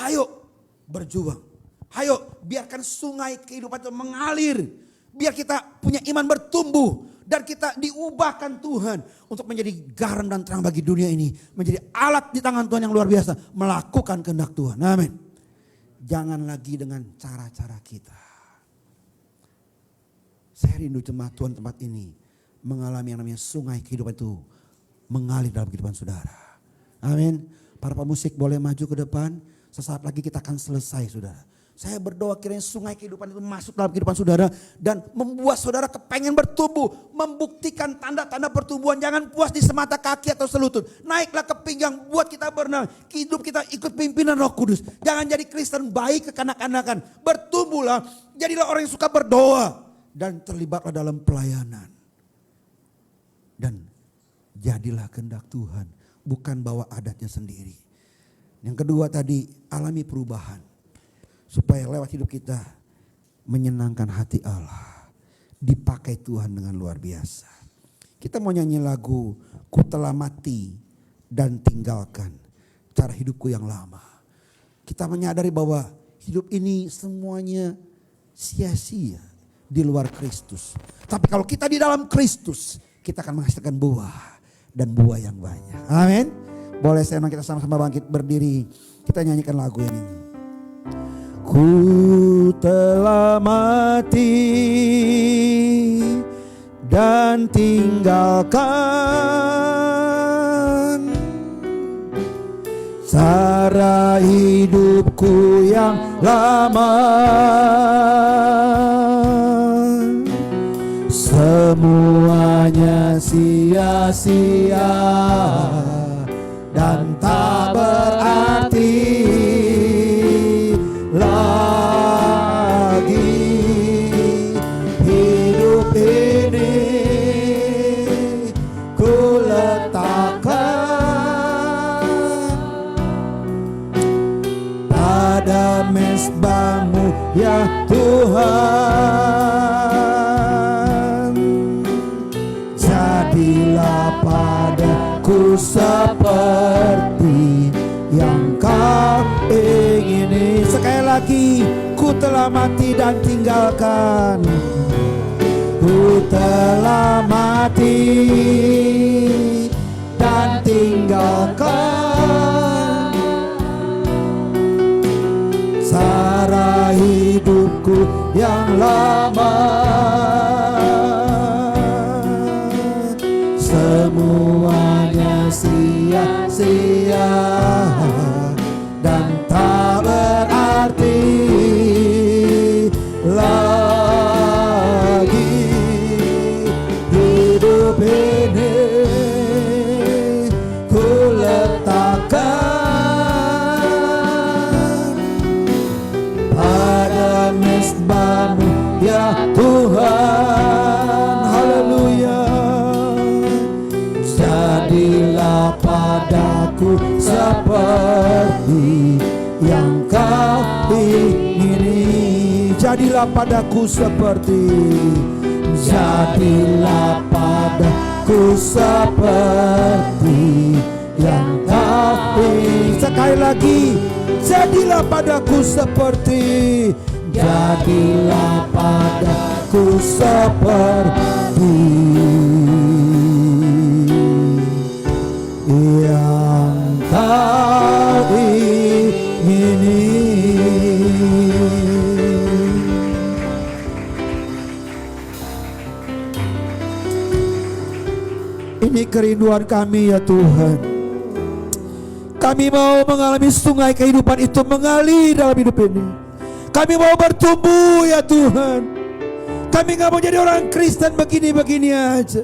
Ayo berjuang. Ayo biarkan sungai kehidupan itu mengalir. Biar kita punya iman bertumbuh. Dan kita diubahkan Tuhan untuk menjadi garam dan terang bagi dunia ini. Menjadi alat di tangan Tuhan yang luar biasa. Melakukan kehendak Tuhan. Amin. Jangan lagi dengan cara-cara kita. Saya rindu jemaat Tuhan tempat ini. Mengalami yang namanya sungai kehidupan itu. Mengalir dalam kehidupan saudara. Amin. Para pemusik boleh maju ke depan. Sesaat lagi kita akan selesai, saudara. Saya berdoa kiranya sungai kehidupan itu masuk dalam kehidupan saudara. Dan membuat saudara kepengen bertumbuh. Membuktikan tanda-tanda pertumbuhan. Jangan puas di semata kaki atau selutut. Naiklah ke pinggang, buat kita berenang. Hidup kita ikut pimpinan Roh Kudus. Jangan jadi Kristen baik kekanak-kanakan. Bertumbuhlah, jadilah orang yang suka berdoa. Dan terlibatlah dalam pelayanan. Dan jadilah kehendak Tuhan. Bukan bawa adatnya sendiri. Yang kedua tadi, alami perubahan. Supaya lewat hidup kita menyenangkan hati Allah. Dipakai Tuhan dengan luar biasa. Kita mau nyanyi lagu Ku Telah Mati dan Tinggalkan Cara Hidupku Yang Lama. Kita menyadari bahwa hidup ini semuanya sia-sia di luar Kristus. Tapi kalau kita di dalam Kristus, kita akan menghasilkan buah dan buah yang banyak. Amin. Boleh saya kita sama-sama bangkit berdiri. Kita nyanyikan lagu ini. Ku telah mati dan tinggalkan cara hidupku yang lama. Semuanya sia-sia dan tak berarti lagi. Hidup ini ku letakkan pada mezbah-Mu ya Tuhan. Jadilah padaku seperti yang Kau ingini. Sekali lagi, ku telah mati dan tinggalkan. Ku telah mati dan tinggalkan cara hidupku yang lama. Semuanya sia-sia dan tak berarti lagi. Hidup ini ku letakkan pada mezbah-Mu ya Tuhan. Haleluya. Jadilah padaku seperti yang Kau ingini. Jadilah padaku seperti. Jadilah padaku seperti yang Kau ingini. Sekali lagi, jadilah padaku seperti. Jadilah padaku seperti yang Kau ingini. Ini kerinduan kami ya Tuhan. Kami mau mengalami sungai kehidupan itu mengalir dalam hidup ini. Kami mau bertumbuh ya Tuhan. Kami gak mau jadi orang Kristen begini-begini aja.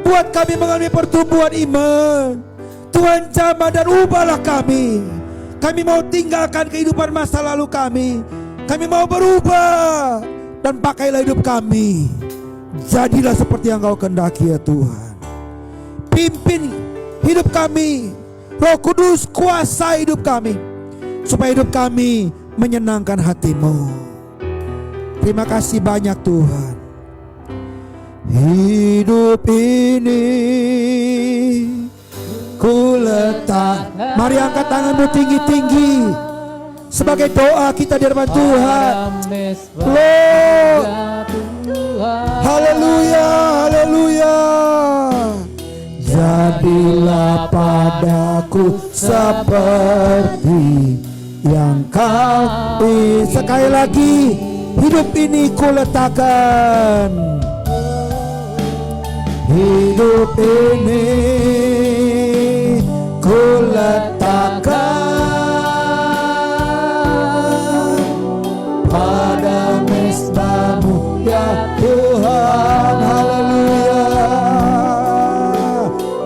Buat kami mengalami pertumbuhan iman. Tuhan jamah dan ubahlah kami. Kami mau tinggalkan kehidupan masa lalu kami. Kami mau berubah. Dan pakailah hidup kami. Jadilah seperti yang Kau kehendaki ya Tuhan. Pimpin hidup kami. Roh Kudus kuasai hidup kami. Supaya hidup kami menyenangkan hati-Mu. Terima kasih banyak Tuhan. Hidup ini ku letak. Mari angkat tanganmu tinggi-tinggi sebagai doa kita di hadapan Tuhan. Lord, haleluya, haleluya. Jadilah padaku seperti yang kau. Sekali lagi, hidup ini ku letakkan. Hidup ini ku letakkan pada mesbah-Mu ya Tuhan. Haleluya.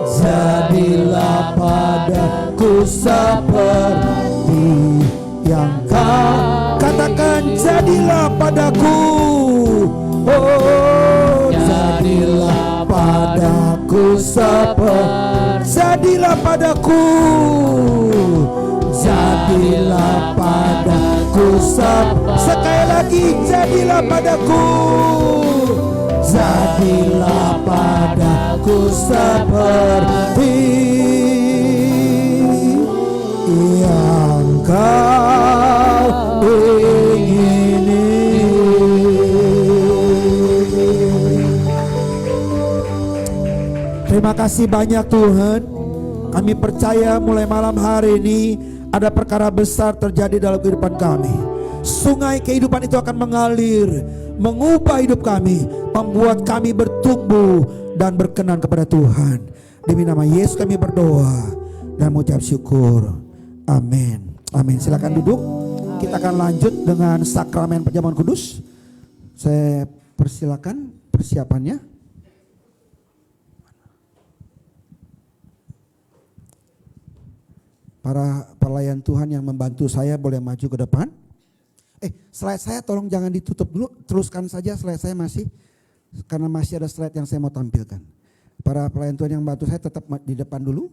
Jadilah padaku seperti yang kau. Katakan, jadilah padaku. Oh, jadilah padaku seperti. Jadilah padaku. Jadilah padaku seperti. Sekali lagi, jadilah padaku. Jadilah padaku seperti yang kau ingini. Terima kasih banyak Tuhan. Kami percaya mulai malam hari ini ada perkara besar terjadi dalam kehidupan kami. Sungai kehidupan itu akan mengalir, mengubah hidup kami, membuat kami bertumbuh dan berkenan kepada Tuhan. Demi nama Yesus kami berdoa dan mengucap syukur. Amin. Amin. Silakan duduk. Kita akan lanjut dengan sakramen perjamuan kudus. Saya persilakan persiapannya. Para pelayan Tuhan yang membantu saya boleh maju ke depan. Slide saya tolong jangan ditutup dulu, teruskan saja slide saya masih, karena masih ada slide yang saya mau tampilkan. Para pelayan Tuhan yang membantu saya tetap di depan dulu.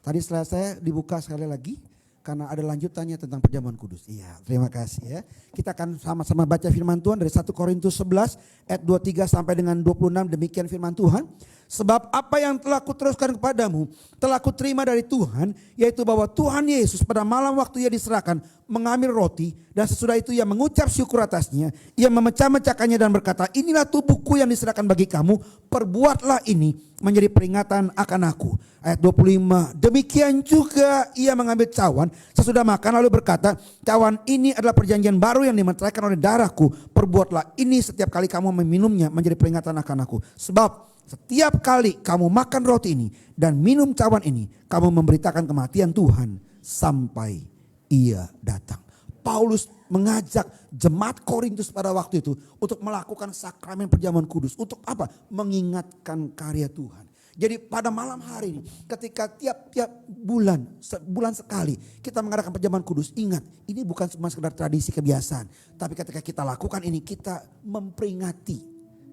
Tadi slide saya dibuka sekali lagi karena ada lanjutannya tentang perjamuan kudus. Iya, terima kasih ya. Kita akan sama-sama baca firman Tuhan dari 1 Korintus 11 ayat 23 sampai dengan 26. Demikian firman Tuhan. Sebab apa yang telah kuteruskan kepadamu telah kuterima dari Tuhan, yaitu bahwa Tuhan Yesus pada malam waktu ia diserahkan mengambil roti, dan sesudah itu ia mengucap syukur atasnya, ia memecah-mecahkannya dan berkata, inilah tubuhku yang diserahkan bagi kamu, perbuatlah ini menjadi peringatan akan aku. Ayat 25, demikian juga ia mengambil cawan sesudah makan lalu berkata, cawan ini adalah perjanjian baru yang dimeteraikan oleh darahku, perbuatlah ini setiap kali kamu meminumnya menjadi peringatan akan aku. Sebab setiap kali kamu makan roti ini dan minum cawan ini, kamu memberitakan kematian Tuhan sampai ia datang. Paulus mengajak jemaat Korintus pada waktu itu untuk melakukan sakramen perjamuan kudus. Untuk apa? Mengingatkan karya Tuhan. Jadi pada malam hari ini, ketika tiap-tiap bulan, sebulan sekali kita mengadakan perjamuan kudus, ingat ini bukan cuma sekedar tradisi kebiasaan. Tapi ketika kita lakukan ini, kita memperingati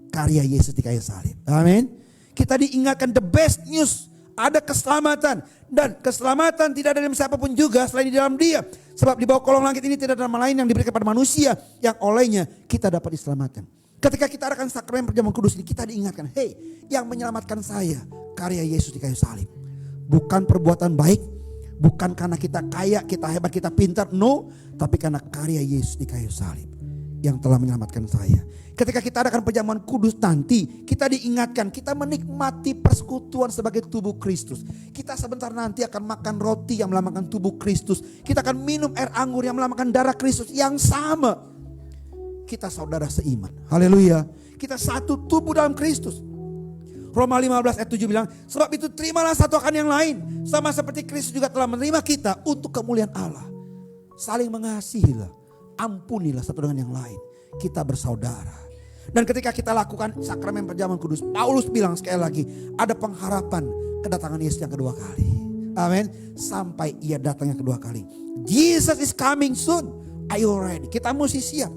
karya Yesus di kayu salib. Amin. Kita diingatkan the best news. Ada keselamatan. Dan keselamatan tidak ada dalam siapapun juga selain di dalam Dia. Sebab di bawah kolong langit ini tidak ada nama lain yang diberikan kepada manusia yang olehnya kita dapat diselamatkan. Ketika kita adakan sakramen perjamuan kudus ini, kita diingatkan, hey, yang menyelamatkan saya karya Yesus di kayu salib. Bukan perbuatan baik, bukan karena kita kaya, kita hebat, kita pintar, no, tapi karena karya Yesus di kayu salib yang telah menyelamatkan saya. Ketika kita adakan perjamuan kudus nanti, kita diingatkan, kita menikmati persekutuan sebagai tubuh Kristus. Kita sebentar nanti akan makan roti yang melambangkan tubuh Kristus. Kita akan minum air anggur yang melambangkan darah Kristus yang sama. Kita saudara seiman. Haleluya. Kita satu tubuh dalam Kristus. Roma 15 ayat 7 bilang, sebab itu terimalah satu akan yang lain. Sama seperti Kristus juga telah menerima kita untuk kemuliaan Allah. Saling mengasihilah, ampunilah satu dengan yang lain. Kita bersaudara. Dan ketika kita lakukan sakramen perjamuan kudus, Paulus bilang sekali lagi, ada pengharapan kedatangan Yesus yang kedua kali. Amin. Sampai ia datang yang kedua kali. Jesus is coming soon. Are you ready? Kita mesti siap.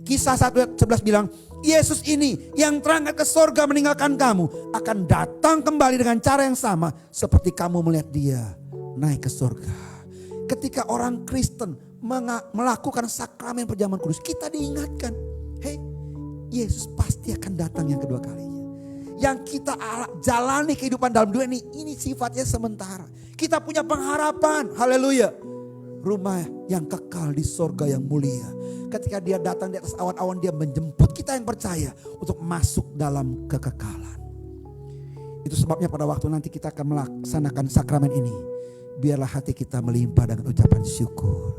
Kisah 1 ayat 11 bilang, Yesus ini yang terangkat ke sorga meninggalkan kamu, akan datang kembali dengan cara yang sama seperti kamu melihat dia naik ke sorga. Ketika orang Kristen melakukan sakramen perjamuan kudus, kita diingatkan, hey, Yesus pasti akan datang yang kedua kalinya. Yang kita jalani kehidupan dalam dunia ini sifatnya sementara. Kita punya pengharapan, haleluya. Rumah yang kekal di sorga yang mulia. Ketika dia datang di atas awan-awan, dia menjemput kita yang percaya untuk masuk dalam kekekalan. Itu sebabnya pada waktu nanti kita akan melaksanakan sakramen ini, biarlah hati kita melimpah dengan ucapan syukur.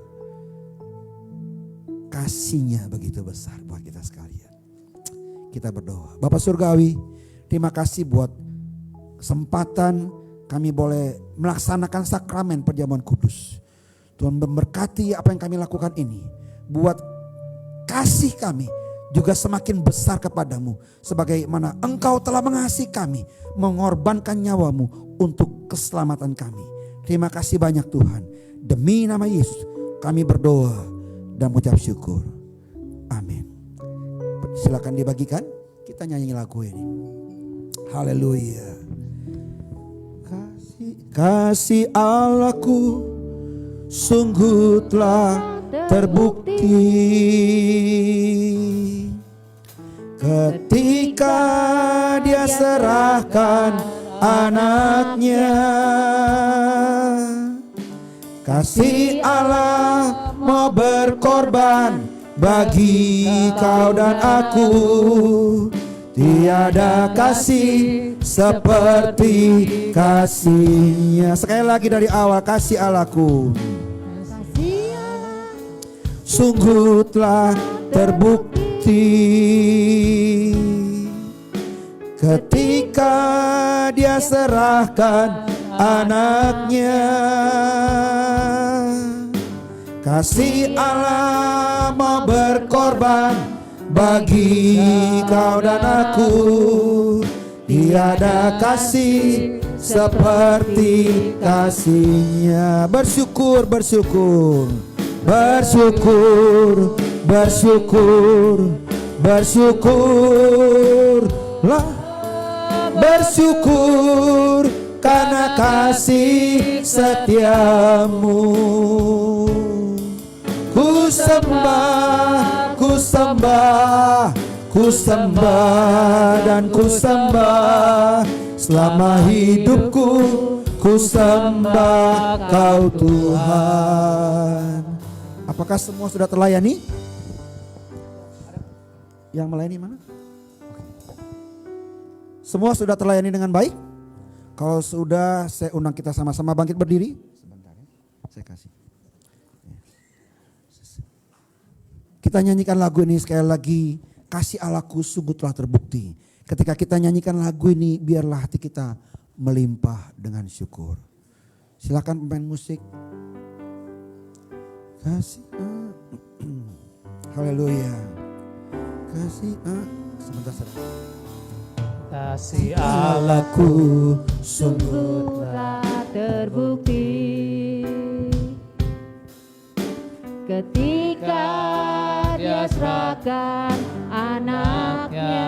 Kasihnya begitu besar buat kita sekalian. Kita berdoa. Bapa Surgawi, terima kasih buat kesempatan kami boleh melaksanakan sakramen perjamuan kudus. Tuhan memberkati apa yang kami lakukan ini. Buat kasih kami juga semakin besar kepadamu. Sebagaimana Engkau telah mengasihi kami, mengorbankan nyawamu untuk keselamatan kami. Terima kasih banyak Tuhan. Demi nama Yesus kami berdoa dan mengucap syukur. Amin. Silakan dibagikan. Kita nyanyi lagu ini. Haleluya. Kasih Allahku sungguh telah terbukti ketika dia serahkan anaknya. Kasih Allah mau berkorban bagi kau dan aku. Tiada kasih seperti kasihnya. Sekali lagi dari awal, kasih Allahku sungguh telah terbukti ketika dia serahkan anaknya. Kasih Allah mau berkorban bagi kau dan aku. Tiada kasih seperti kasihnya. Bersyukur, bersyukur, bersyukur, bersyukur, bersyukurlah, bersyukur karena kasih setiamu. Ku sembah, ku sembah, ku sembah dan ku sembah selama hidupku. Ku sembah kau Tuhan. Apakah semua sudah terlayani? Yang melayani mana? Semua sudah terlayani dengan baik? Kalau sudah, saya undang kita sama-sama bangkit berdiri. Sebentar ya, saya kasih. Kita nyanyikan lagu ini sekali lagi. Kasih Allahku sungguh telah terbukti. Ketika kita nyanyikan lagu ini, biarlah hati kita melimpah dengan syukur. Silakan pemain musik. Kasih haleluya. Kasih sebentar saja. Kasih Allahku sungguh telah terbukti ketika dia serahkan anaknya.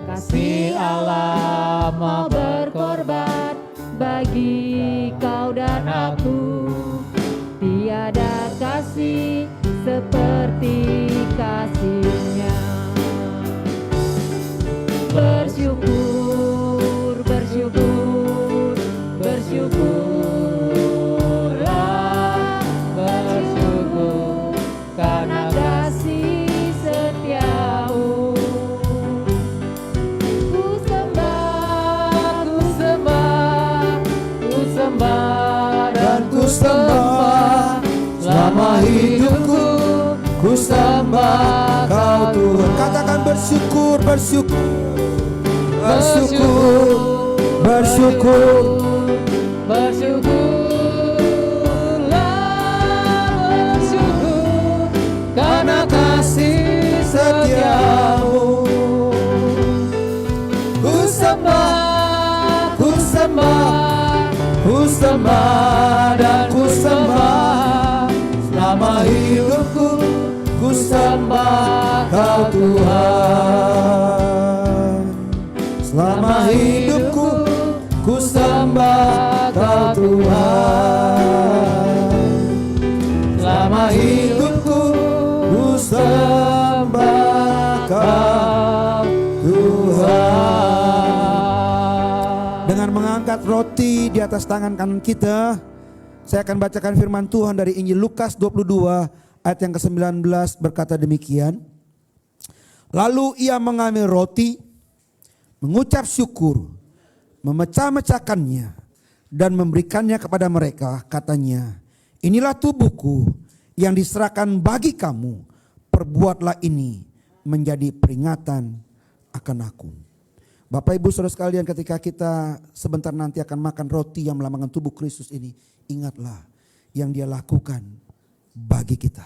Kasih Allah mau berkorban bagi kau dan aku. Tiada kasih seperti kasihnya. Bersyukur, bersyukur, bersyukurlah, bersyukur karena kasih setiamu. Ku sembah, ku sembah, ku sembah dan ku sembah selama hidupku. ku sembah kau Tuhan. Katakan bersyukur, bersyukur, bersyukur, bersyukur, bersyukurlah, bersyukur karena kasih setiamu. Ku sembah, ku sembah, ku sembah dan ku sembah selama hidupku. Ku sembah kau Tuhan. Selama hidupku ku sembah kau Tuhan. Selama hidupku ku sembah angkat roti di atas tangan kanan kita. Saya akan bacakan firman Tuhan dari Injil Lukas 22 ayat yang ke-19 berkata demikian. Lalu ia mengambil roti, mengucap syukur, memecah-mecahkannya dan memberikannya kepada mereka. Katanya, inilah tubuhku yang diserahkan bagi kamu. Perbuatlah ini menjadi peringatan akan aku. Bapak Ibu Saudara sekalian, ketika kita sebentar nanti akan makan roti yang melambangkan tubuh Kristus ini, ingatlah yang Dia lakukan bagi kita.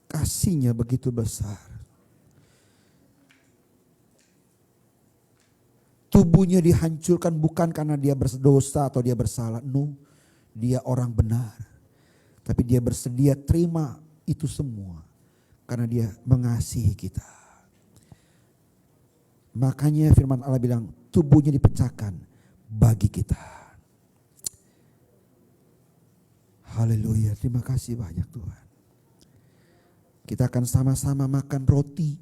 Kasih-Nya begitu besar. Tubuhnya dihancurkan bukan karena Dia berdosa atau Dia bersalah. No, Dia orang benar. Tapi Dia bersedia terima itu semua karena Dia mengasihi kita. Makanya firman Allah bilang tubuhnya dipecahkan bagi kita. Haleluya, terima kasih banyak Tuhan. Kita akan sama-sama makan roti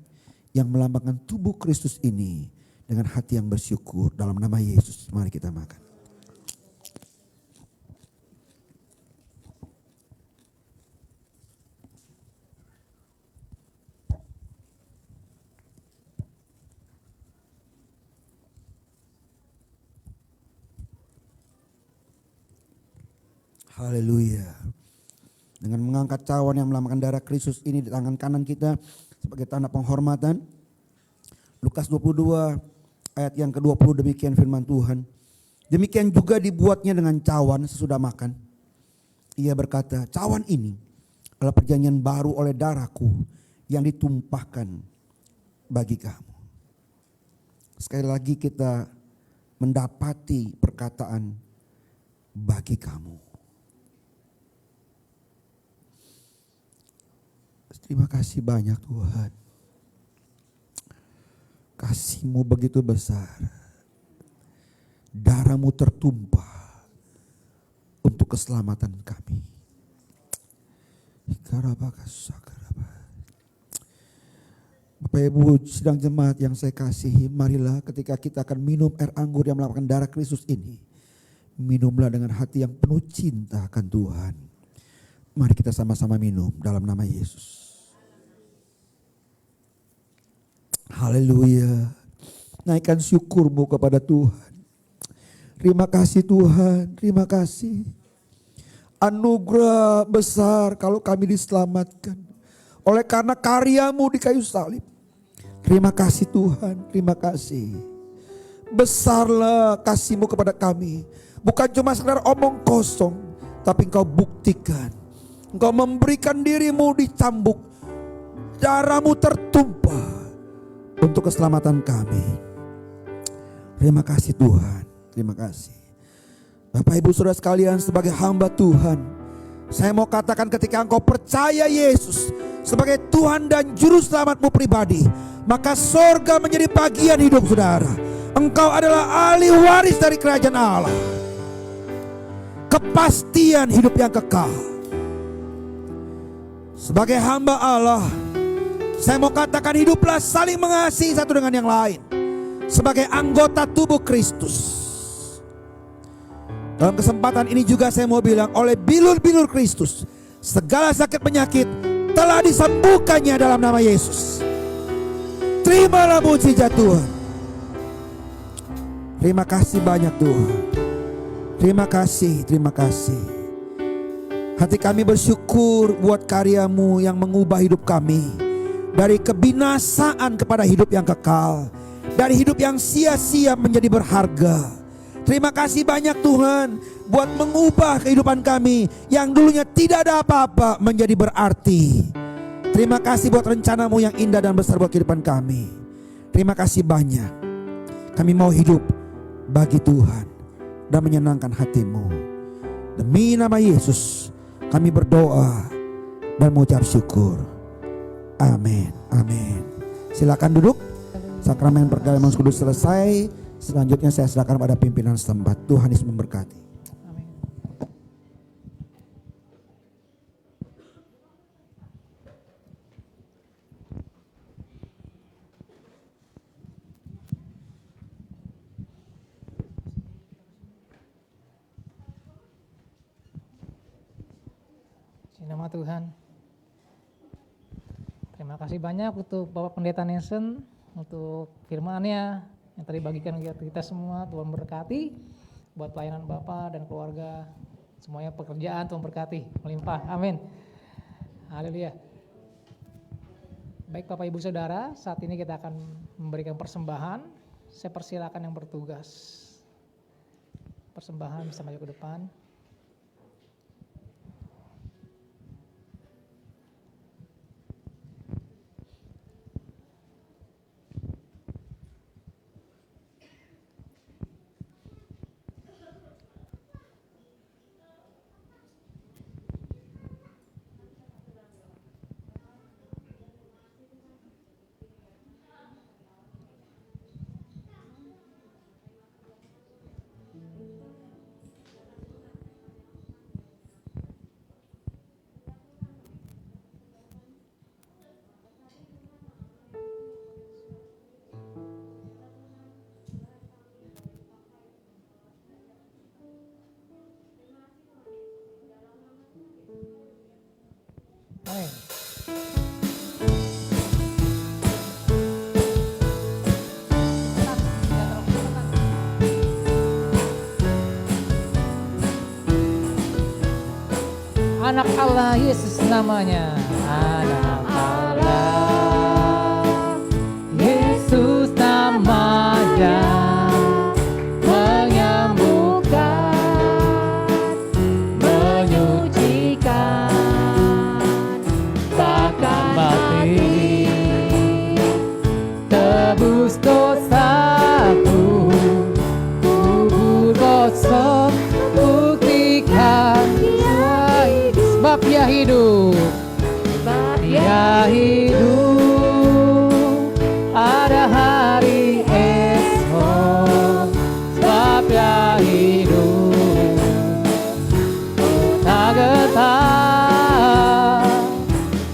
yang melambangkan tubuh Kristus ini dengan hati yang bersyukur dalam nama Yesus. Mari kita makan. Haleluya. Dengan mengangkat cawan yang melambangkan darah Kristus ini di tangan kanan kita sebagai tanda penghormatan. Lukas 22 ayat yang ke-20 demikian firman Tuhan. Demikian juga dibuatnya dengan cawan sesudah makan. Ia berkata, cawan ini adalah perjanjian baru oleh darahku yang ditumpahkan bagi kamu. Sekali lagi kita mendapati perkataan bagi kamu. Terima kasih banyak Tuhan. Kasih-Mu begitu besar. Darah-Mu tertumpah untuk keselamatan kami. Bapak Ibu sidang jemaat yang saya kasihi, marilah ketika kita akan minum air anggur yang melambangkan darah Kristus ini, minumlah dengan hati yang penuh cinta akan Tuhan. Mari kita sama-sama minum dalam nama Yesus. Haleluya. Naikkan syukurmu kepada Tuhan. Terima kasih Tuhan, terima kasih. Anugerah besar kalau kami diselamatkan oleh karena karya-Mu di kayu salib. Terima kasih Tuhan, terima kasih. Besarlah kasih-Mu kepada kami. Bukan cuma sekedar omong kosong, tapi Engkau buktikan. Engkau memberikan diri-Mu dicambuk. Darah-Mu tertumpah untuk keselamatan kami. Terima kasih Tuhan, terima kasih. Bapak Ibu Saudara sekalian, sebagai hamba Tuhan, saya mau katakan ketika engkau percaya Yesus sebagai Tuhan dan Juru Selamatmu pribadi, maka sorga menjadi bagian hidup saudara. Engkau adalah ahli waris dari kerajaan Allah. Kepastian hidup yang kekal. Sebagai hamba Allah, saya mau katakan hiduplah saling mengasihi satu dengan yang lain. Sebagai anggota tubuh Kristus. Dalam kesempatan ini juga saya mau bilang, oleh bilur-bilur Kristus, segala sakit penyakit telah disembuhkannya dalam nama Yesus. Terimalah mujizat Tuhan. Terima kasih banyak Tuhan. Terima kasih, terima kasih. Hati kami bersyukur buat karya-Mu yang mengubah hidup kami. Dari kebinasaan kepada hidup yang kekal. Dari hidup yang sia-sia menjadi berharga. Terima kasih banyak Tuhan buat mengubah kehidupan kami yang dulunya tidak ada apa-apa menjadi berarti. Terima kasih buat rencana-Mu yang indah dan besar buat kehidupan kami. Terima kasih banyak. Kami mau hidup bagi Tuhan dan menyenangkan hati-Mu. Demi nama Yesus kami berdoa dan mengucap syukur. Amin, amin. Silakan duduk. Sakramen pergalaman kudus selesai. Selanjutnya saya serahkan pada pimpinan setempat. Tuhan Yesus memberkati. Amin. Puji nama Tuhan. Terima kasih banyak untuk Bapak Pendeta Nelson untuk firman-Nya yang tadi bagikan kita semua. Tuhan berkati buat pelayanan Bapak dan keluarga, semuanya pekerjaan Tuhan berkati melimpah. Amin. Haleluya. Baik Bapak Ibu Saudara, saat ini kita akan memberikan persembahan. Saya persilakan yang bertugas. Persembahan bisa maju ke depan. Amin. Anak Allah Yesus namanya. Anak Allah Yesus namanya, menyembuhkan, menyucikan, bahkan mati, tebus dosaku, kubur kosong, buktikan sebab dia hidup, dia hidup, ada hari esok, sebab dia hidup, tak getar,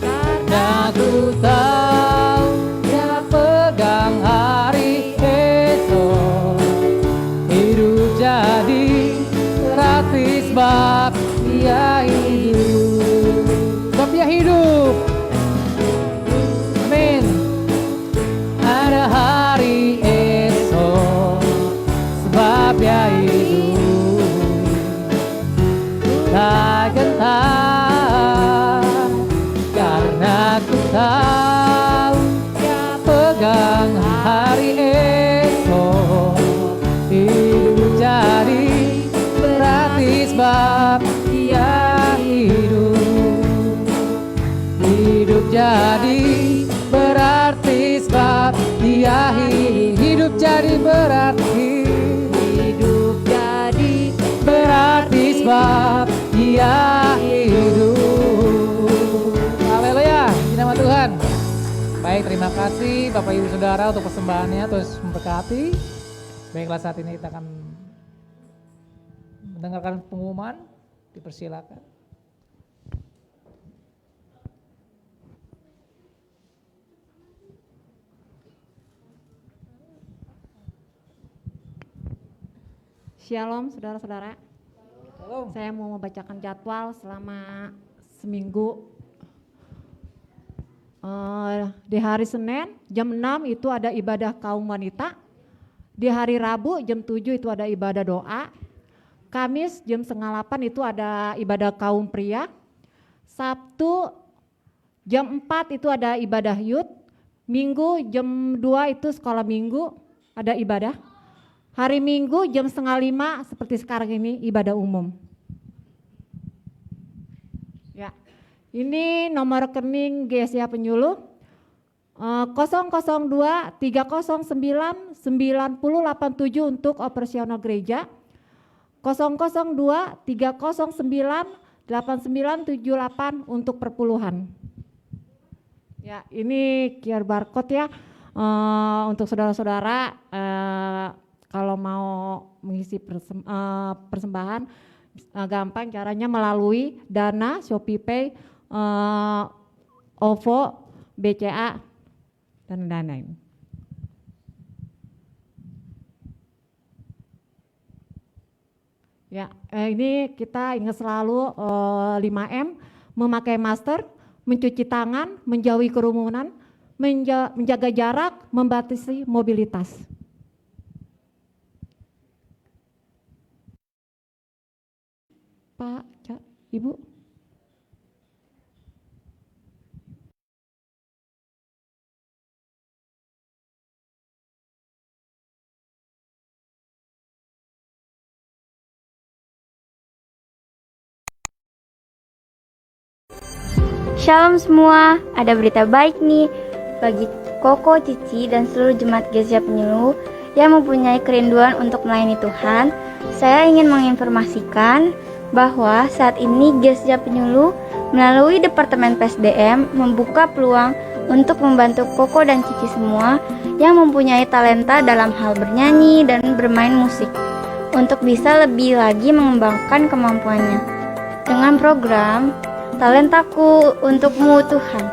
karena ku tahu dia pegang hari esok, hidup jadi gratis sebab dia hidup, sebab dia hidup. Amin. Ada hari esok, sebab dia hidup, tak gentar, karena ku tahu dia pegang hari esok, hidup jadi berarti sebab dia hidup, hidup jadi berarti sebab dia hidup, jadi berarti, hidup jadi berarti sebab dia hidup. Haleluya, di nama Tuhan. Baik, terima kasih Bapak Ibu Saudara untuk persembahannya, terus memberkati. Baiklah, saat ini kita akan mendengarkan pengumuman, dipersilakan. Shalom saudara-saudara. Shalom. Saya mau membacakan jadwal selama seminggu. Di hari Senin jam 6 itu ada ibadah kaum wanita. Di hari Rabu jam 7 itu ada ibadah doa. Kamis jam 7:30 itu ada ibadah kaum pria. Sabtu jam 4 itu ada ibadah youth. Minggu jam 2 itu sekolah minggu ada ibadah. Hari Minggu jam 4:30 seperti sekarang ini ibadah umum. Ya, ini nomor rekening GSIA Penyuluh 002 309 9087 untuk operasional gereja, 002 309 8978 untuk perpuluhan. Ya, ini QR barcode ya untuk saudara-saudara. Kalau mau mengisi persembahan gampang caranya melalui Dana, ShopeePay, OVO, BCA dan lain-lain. Ya, ini kita ingat selalu 5M, memakai masker, mencuci tangan, menjauhi kerumunan, menjaga jarak, membatasi mobilitas. Pak, Ibu. Shalom semua, ada berita baik nih bagi Koko, Cici, dan seluruh jemaat Gereja Penyuluh yang mempunyai kerinduan untuk melayani Tuhan. Saya ingin menginformasikan bahwa saat ini Gereja Penyuluh melalui Departemen PSDM membuka peluang untuk membantu Koko dan Cici semua yang mempunyai talenta dalam hal bernyanyi dan bermain musik untuk bisa lebih lagi mengembangkan kemampuannya dengan program Talentaku Untukmu Tuhan.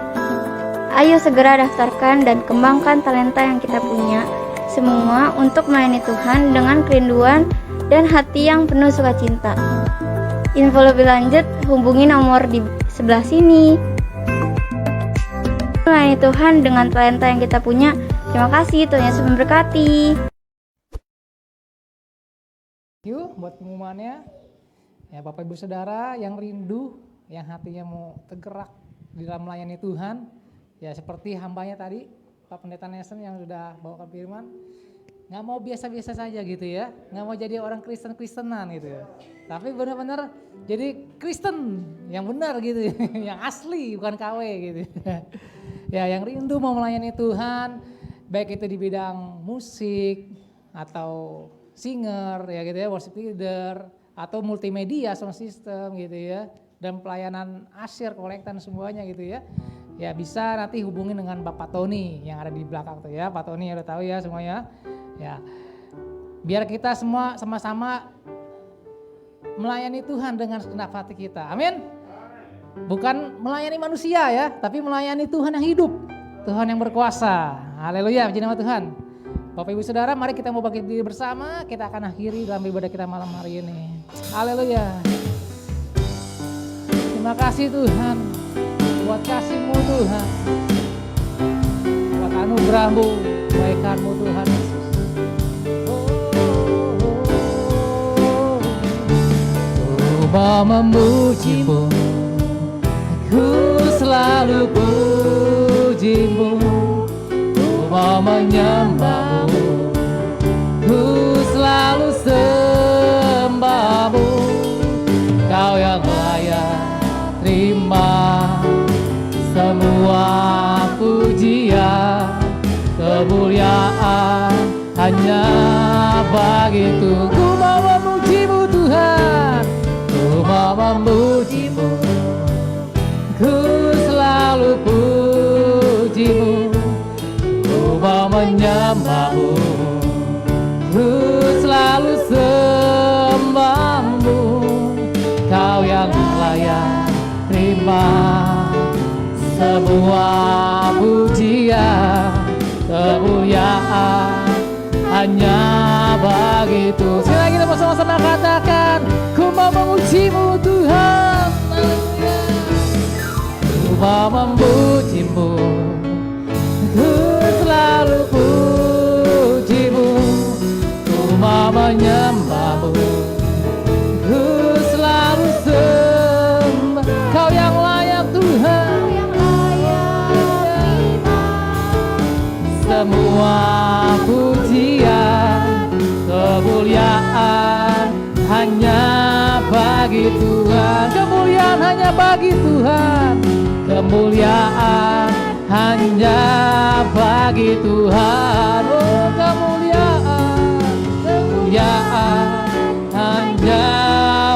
Ayo segera daftarkan dan kembangkan talenta yang kita punya semua untuk melayani Tuhan dengan kerinduan dan hati yang penuh sukacita. Info lebih lanjut hubungi nomor di sebelah sini. Melayani Tuhan dengan talenta yang kita punya. Terima kasih, Tuhan Yesus memberkati. Yuk buat pengumumannya. Ya Bapak Ibu Saudara yang rindu, yang hatinya mau tergerak di dalam melayani Tuhan, ya seperti hambanya tadi, Pak Pendeta Nelson yang sudah bawakan firman, nggak mau biasa-biasa saja gitu ya, nggak mau jadi orang Kristen-Kristenan gitu ya, tapi benar-benar jadi Kristen yang benar gitu, yang asli bukan KW gitu. Ya yang rindu mau melayani Tuhan, baik itu di bidang musik atau singer ya gitu ya, worship leader atau multimedia sound system gitu ya, dan pelayanan asyir, kolektan semuanya gitu ya. Ya bisa nanti hubungin dengan Bapak Tony yang ada di belakang tuh ya. Pak Tony udah tahu ya semuanya. Ya. Biar kita semua sama-sama melayani Tuhan dengan segenap hati kita. Amin. Bukan melayani manusia ya, tapi melayani Tuhan yang hidup. Tuhan yang berkuasa. Haleluya, puji nama Tuhan. Bapak Ibu Saudara, mari kita mau bagi diri bersama. Kita akan akhiri dalam ibadah kita malam hari ini. Haleluya. Terima kasih Tuhan, buat kasih-Mu Tuhan, buat anugerah-Mu, kebaikan-Mu Tuhan Yesus. Ku mau memuji-Mu, ku selalu puji-Mu, ku mau menyembah-Mu, ku selalu sembah-Mu, Kau yang layak terima semua pujian, kemuliaan hanya bagi Tuhan. Ku mau memuji-Mu Tuhan, ku mau memuji-Mu, ku selalu puji-Mu, ku mau menyembah-Mu, ku selalu sembah-Mu, Kau yang layak terima semua pujian, kemuliaan hanya bagi Tuhan. Sekali lagi kita bersama-sama katakan, ku mau memuji-Mu Tuhan, ku mau memuji-Mu, ku selalu puji-Mu, ku mau menyembah-Mu, ku selalu sembah, Kau yang layak Tuhan, semua pujian, kemuliaan hanya bagi Tuhan. Kemuliaan hanya bagi Tuhan, kemuliaan hanya bagi Tuhan. Oh kemuliaan, kemuliaan hanya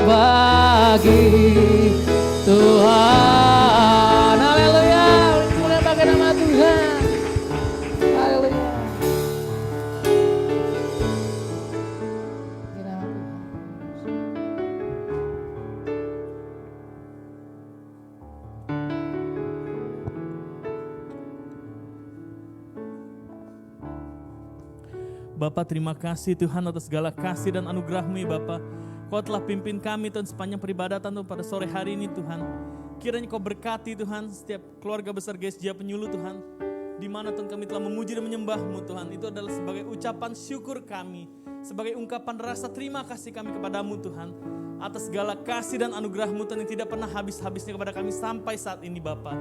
bagi Tuhan. Haleluya, kemuliaan bagi nama Tuhan. Haleluya. Bagi nama Tuhan. Bapak, terima kasih Tuhan atas segala kasih dan anugerah-Mu ya Bapak. Kau telah pimpin kami Tuhan sepanjang peribadatan Tuhan pada sore hari ini Tuhan. Kiranya Kau berkati Tuhan setiap keluarga besar GSJ Penyuluh Tuhan. Di mana Tuhan kami telah memuji dan menyembah-Mu Tuhan. Itu adalah sebagai ucapan syukur kami. Sebagai ungkapan rasa terima kasih kami kepadamu Tuhan. Atas segala kasih dan anugerah-Mu Tuhan yang tidak pernah habis-habisnya kepada kami sampai saat ini Bapa.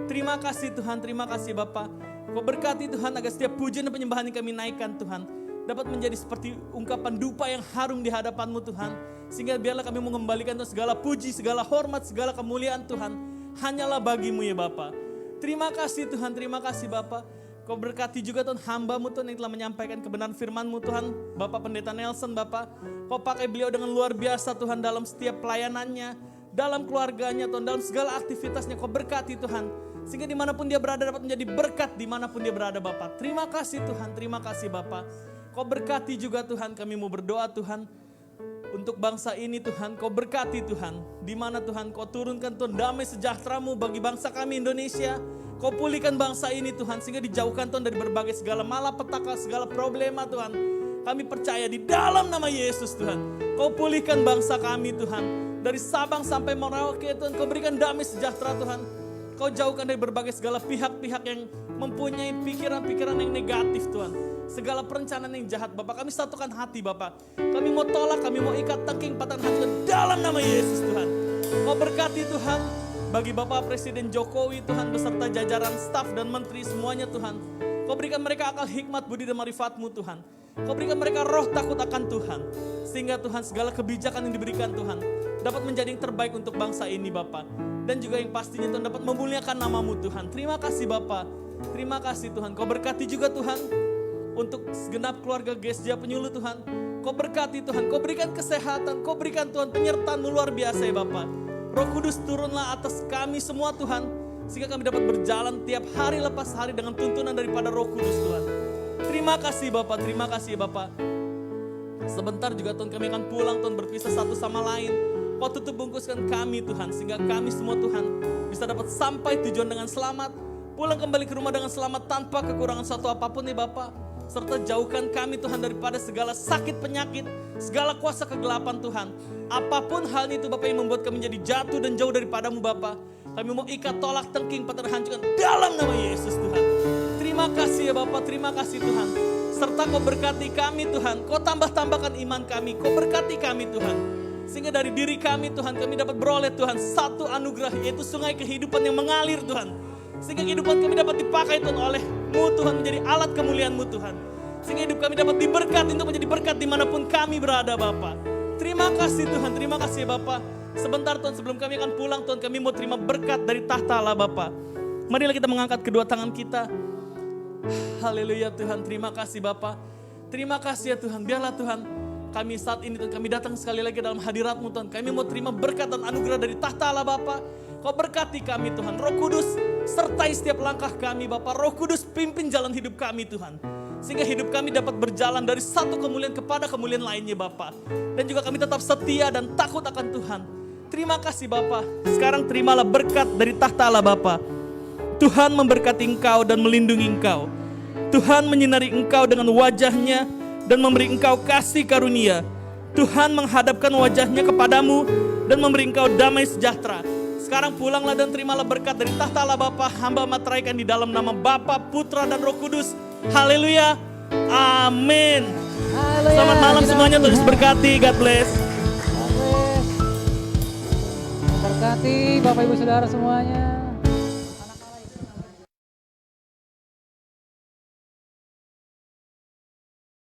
Terima kasih Tuhan, terima kasih Bapa. Kau berkati Tuhan agar setiap pujian dan penyembahan yang kami naikkan Tuhan dapat menjadi seperti ungkapan dupa yang harum di hadapan-Mu Tuhan. Sehingga biarlah kami mengembalikan Tuhan segala puji, segala hormat, segala kemuliaan Tuhan hanyalah bagi-Mu ya Bapa. Terima kasih Tuhan, terima kasih Bapa. Kau berkati juga Tuhan hamba-Mu Tuhan yang telah menyampaikan kebenaran firman-Mu Tuhan. Bapak Pendeta Nelson Bapak, Kau pakai beliau dengan luar biasa Tuhan dalam setiap pelayanannya, dalam keluarganya Tuhan, dalam segala aktivitasnya. Kau berkati Tuhan, sehingga dimanapun dia berada dapat menjadi berkat dimanapun dia berada Bapak. Terima kasih Tuhan, terima kasih Bapak. Kau berkati juga Tuhan, kami mau berdoa Tuhan untuk bangsa ini Tuhan. Kau berkati Tuhan, di mana Tuhan Kau turunkan Tuhan damai sejahtera-Mu bagi bangsa kami Indonesia. Kau pulihkan bangsa ini Tuhan, sehingga dijauhkan Tuhan dari berbagai segala malapetaka, segala problema Tuhan. Kami percaya di dalam nama Yesus Tuhan, Kau pulihkan bangsa kami Tuhan. Dari Sabang sampai Merauke Tuhan, Kau berikan damai sejahtera Tuhan. Kau jauhkan dari berbagai segala pihak-pihak yang mempunyai pikiran-pikiran yang negatif Tuhan. Segala perencanaan yang jahat Bapak, kami satukan hati Bapak. Kami mau tolak, kami mau ikat tangking patah hati Tuhan dalam nama Yesus Tuhan. Kau berkati Tuhan bagi Bapak Presiden Jokowi Tuhan beserta jajaran staf dan menteri semuanya Tuhan. Kau berikan mereka akal hikmat, budi dan marifat-Mu Tuhan. Kau berikan mereka roh takut akan Tuhan. Sehingga Tuhan segala kebijakan yang diberikan Tuhan dapat menjadi yang terbaik untuk bangsa ini Bapak. Dan juga yang pastinya Tuhan dapat memuliakan nama-Mu Tuhan. Terima kasih Bapak, terima kasih Tuhan. Kau berkati juga Tuhan untuk segenap keluarga GSJ Penyuluh Tuhan. Kau berkati Tuhan, Kau berikan kesehatan, Kau berikan Tuhan penyertaan-Mu luar biasa ya Bapak. Roh Kudus turunlah atas kami semua Tuhan, sehingga kami dapat berjalan tiap hari lepas hari dengan tuntunan daripada Roh Kudus Tuhan. Terima kasih Bapak, terima kasih Bapak. Sebentar juga Tuhan kami akan pulang Tuhan, berpisah satu sama lain. Kau tutup bungkuskan kami Tuhan, sehingga kami semua Tuhan bisa dapat sampai tujuan dengan selamat. Pulang kembali ke rumah dengan selamat tanpa kekurangan satu apapun ya Bapak. Serta jauhkan kami Tuhan daripada segala sakit penyakit, segala kuasa kegelapan Tuhan. Apapun hal itu Bapak yang membuat kami menjadi jatuh dan jauh daripada-Mu Bapak. Kami mau ikat, tolak, tengking, patah, hancurkan dalam nama Yesus Tuhan. Terima kasih ya Bapak, terima kasih Tuhan. Serta Kau berkati kami Tuhan, Kau tambah-tambahkan iman kami, Kau berkati kami Tuhan. Sehingga dari diri kami Tuhan, kami dapat beroleh Tuhan satu anugerah, yaitu sungai kehidupan yang mengalir Tuhan. Sehingga kehidupan kami dapat dipakai Tuhan oleh-Mu Tuhan, menjadi alat kemuliaan-Mu Tuhan. Sehingga hidup kami dapat diberkati untuk menjadi berkat dimanapun kami berada Bapak. Terima kasih Tuhan, terima kasih Bapak. Sebentar Tuhan sebelum kami akan pulang Tuhan, kami mau terima berkat dari tahta Allah Bapak. Marilah kita mengangkat kedua tangan kita. Haleluya Tuhan, terima kasih Bapak. Terima kasih ya Tuhan, biarlah Tuhan kami saat ini Tuhan, kami datang sekali lagi dalam hadirat-Mu Tuhan. Kami mau terima berkat dan anugerah dari tahta Allah Bapak. Kau berkati kami Tuhan, Roh Kudus sertai setiap langkah kami Bapak. Roh Kudus pimpin jalan hidup kami Tuhan. Sehingga hidup kami dapat berjalan dari satu kemuliaan kepada kemuliaan lainnya Bapak. Dan juga kami tetap setia dan takut akan Tuhan. Terima kasih Bapak. Sekarang terimalah berkat dari tahta Allah Bapak. Tuhan memberkati engkau dan melindungi engkau. Tuhan menyinari engkau dengan wajahnya dan memberi engkau kasih karunia. Tuhan menghadapkan wajahnya kepadamu dan memberi engkau damai sejahtera. Sekarang pulanglah dan terimalah berkat dari tahta Allah Bapa. Hamba materaikan di dalam nama Bapa, Putra dan Roh Kudus. Haleluya. Amin. Haleluya. Selamat malam semuanya, terus berkati. God bless. Berkati Bapak Ibu Saudara semuanya.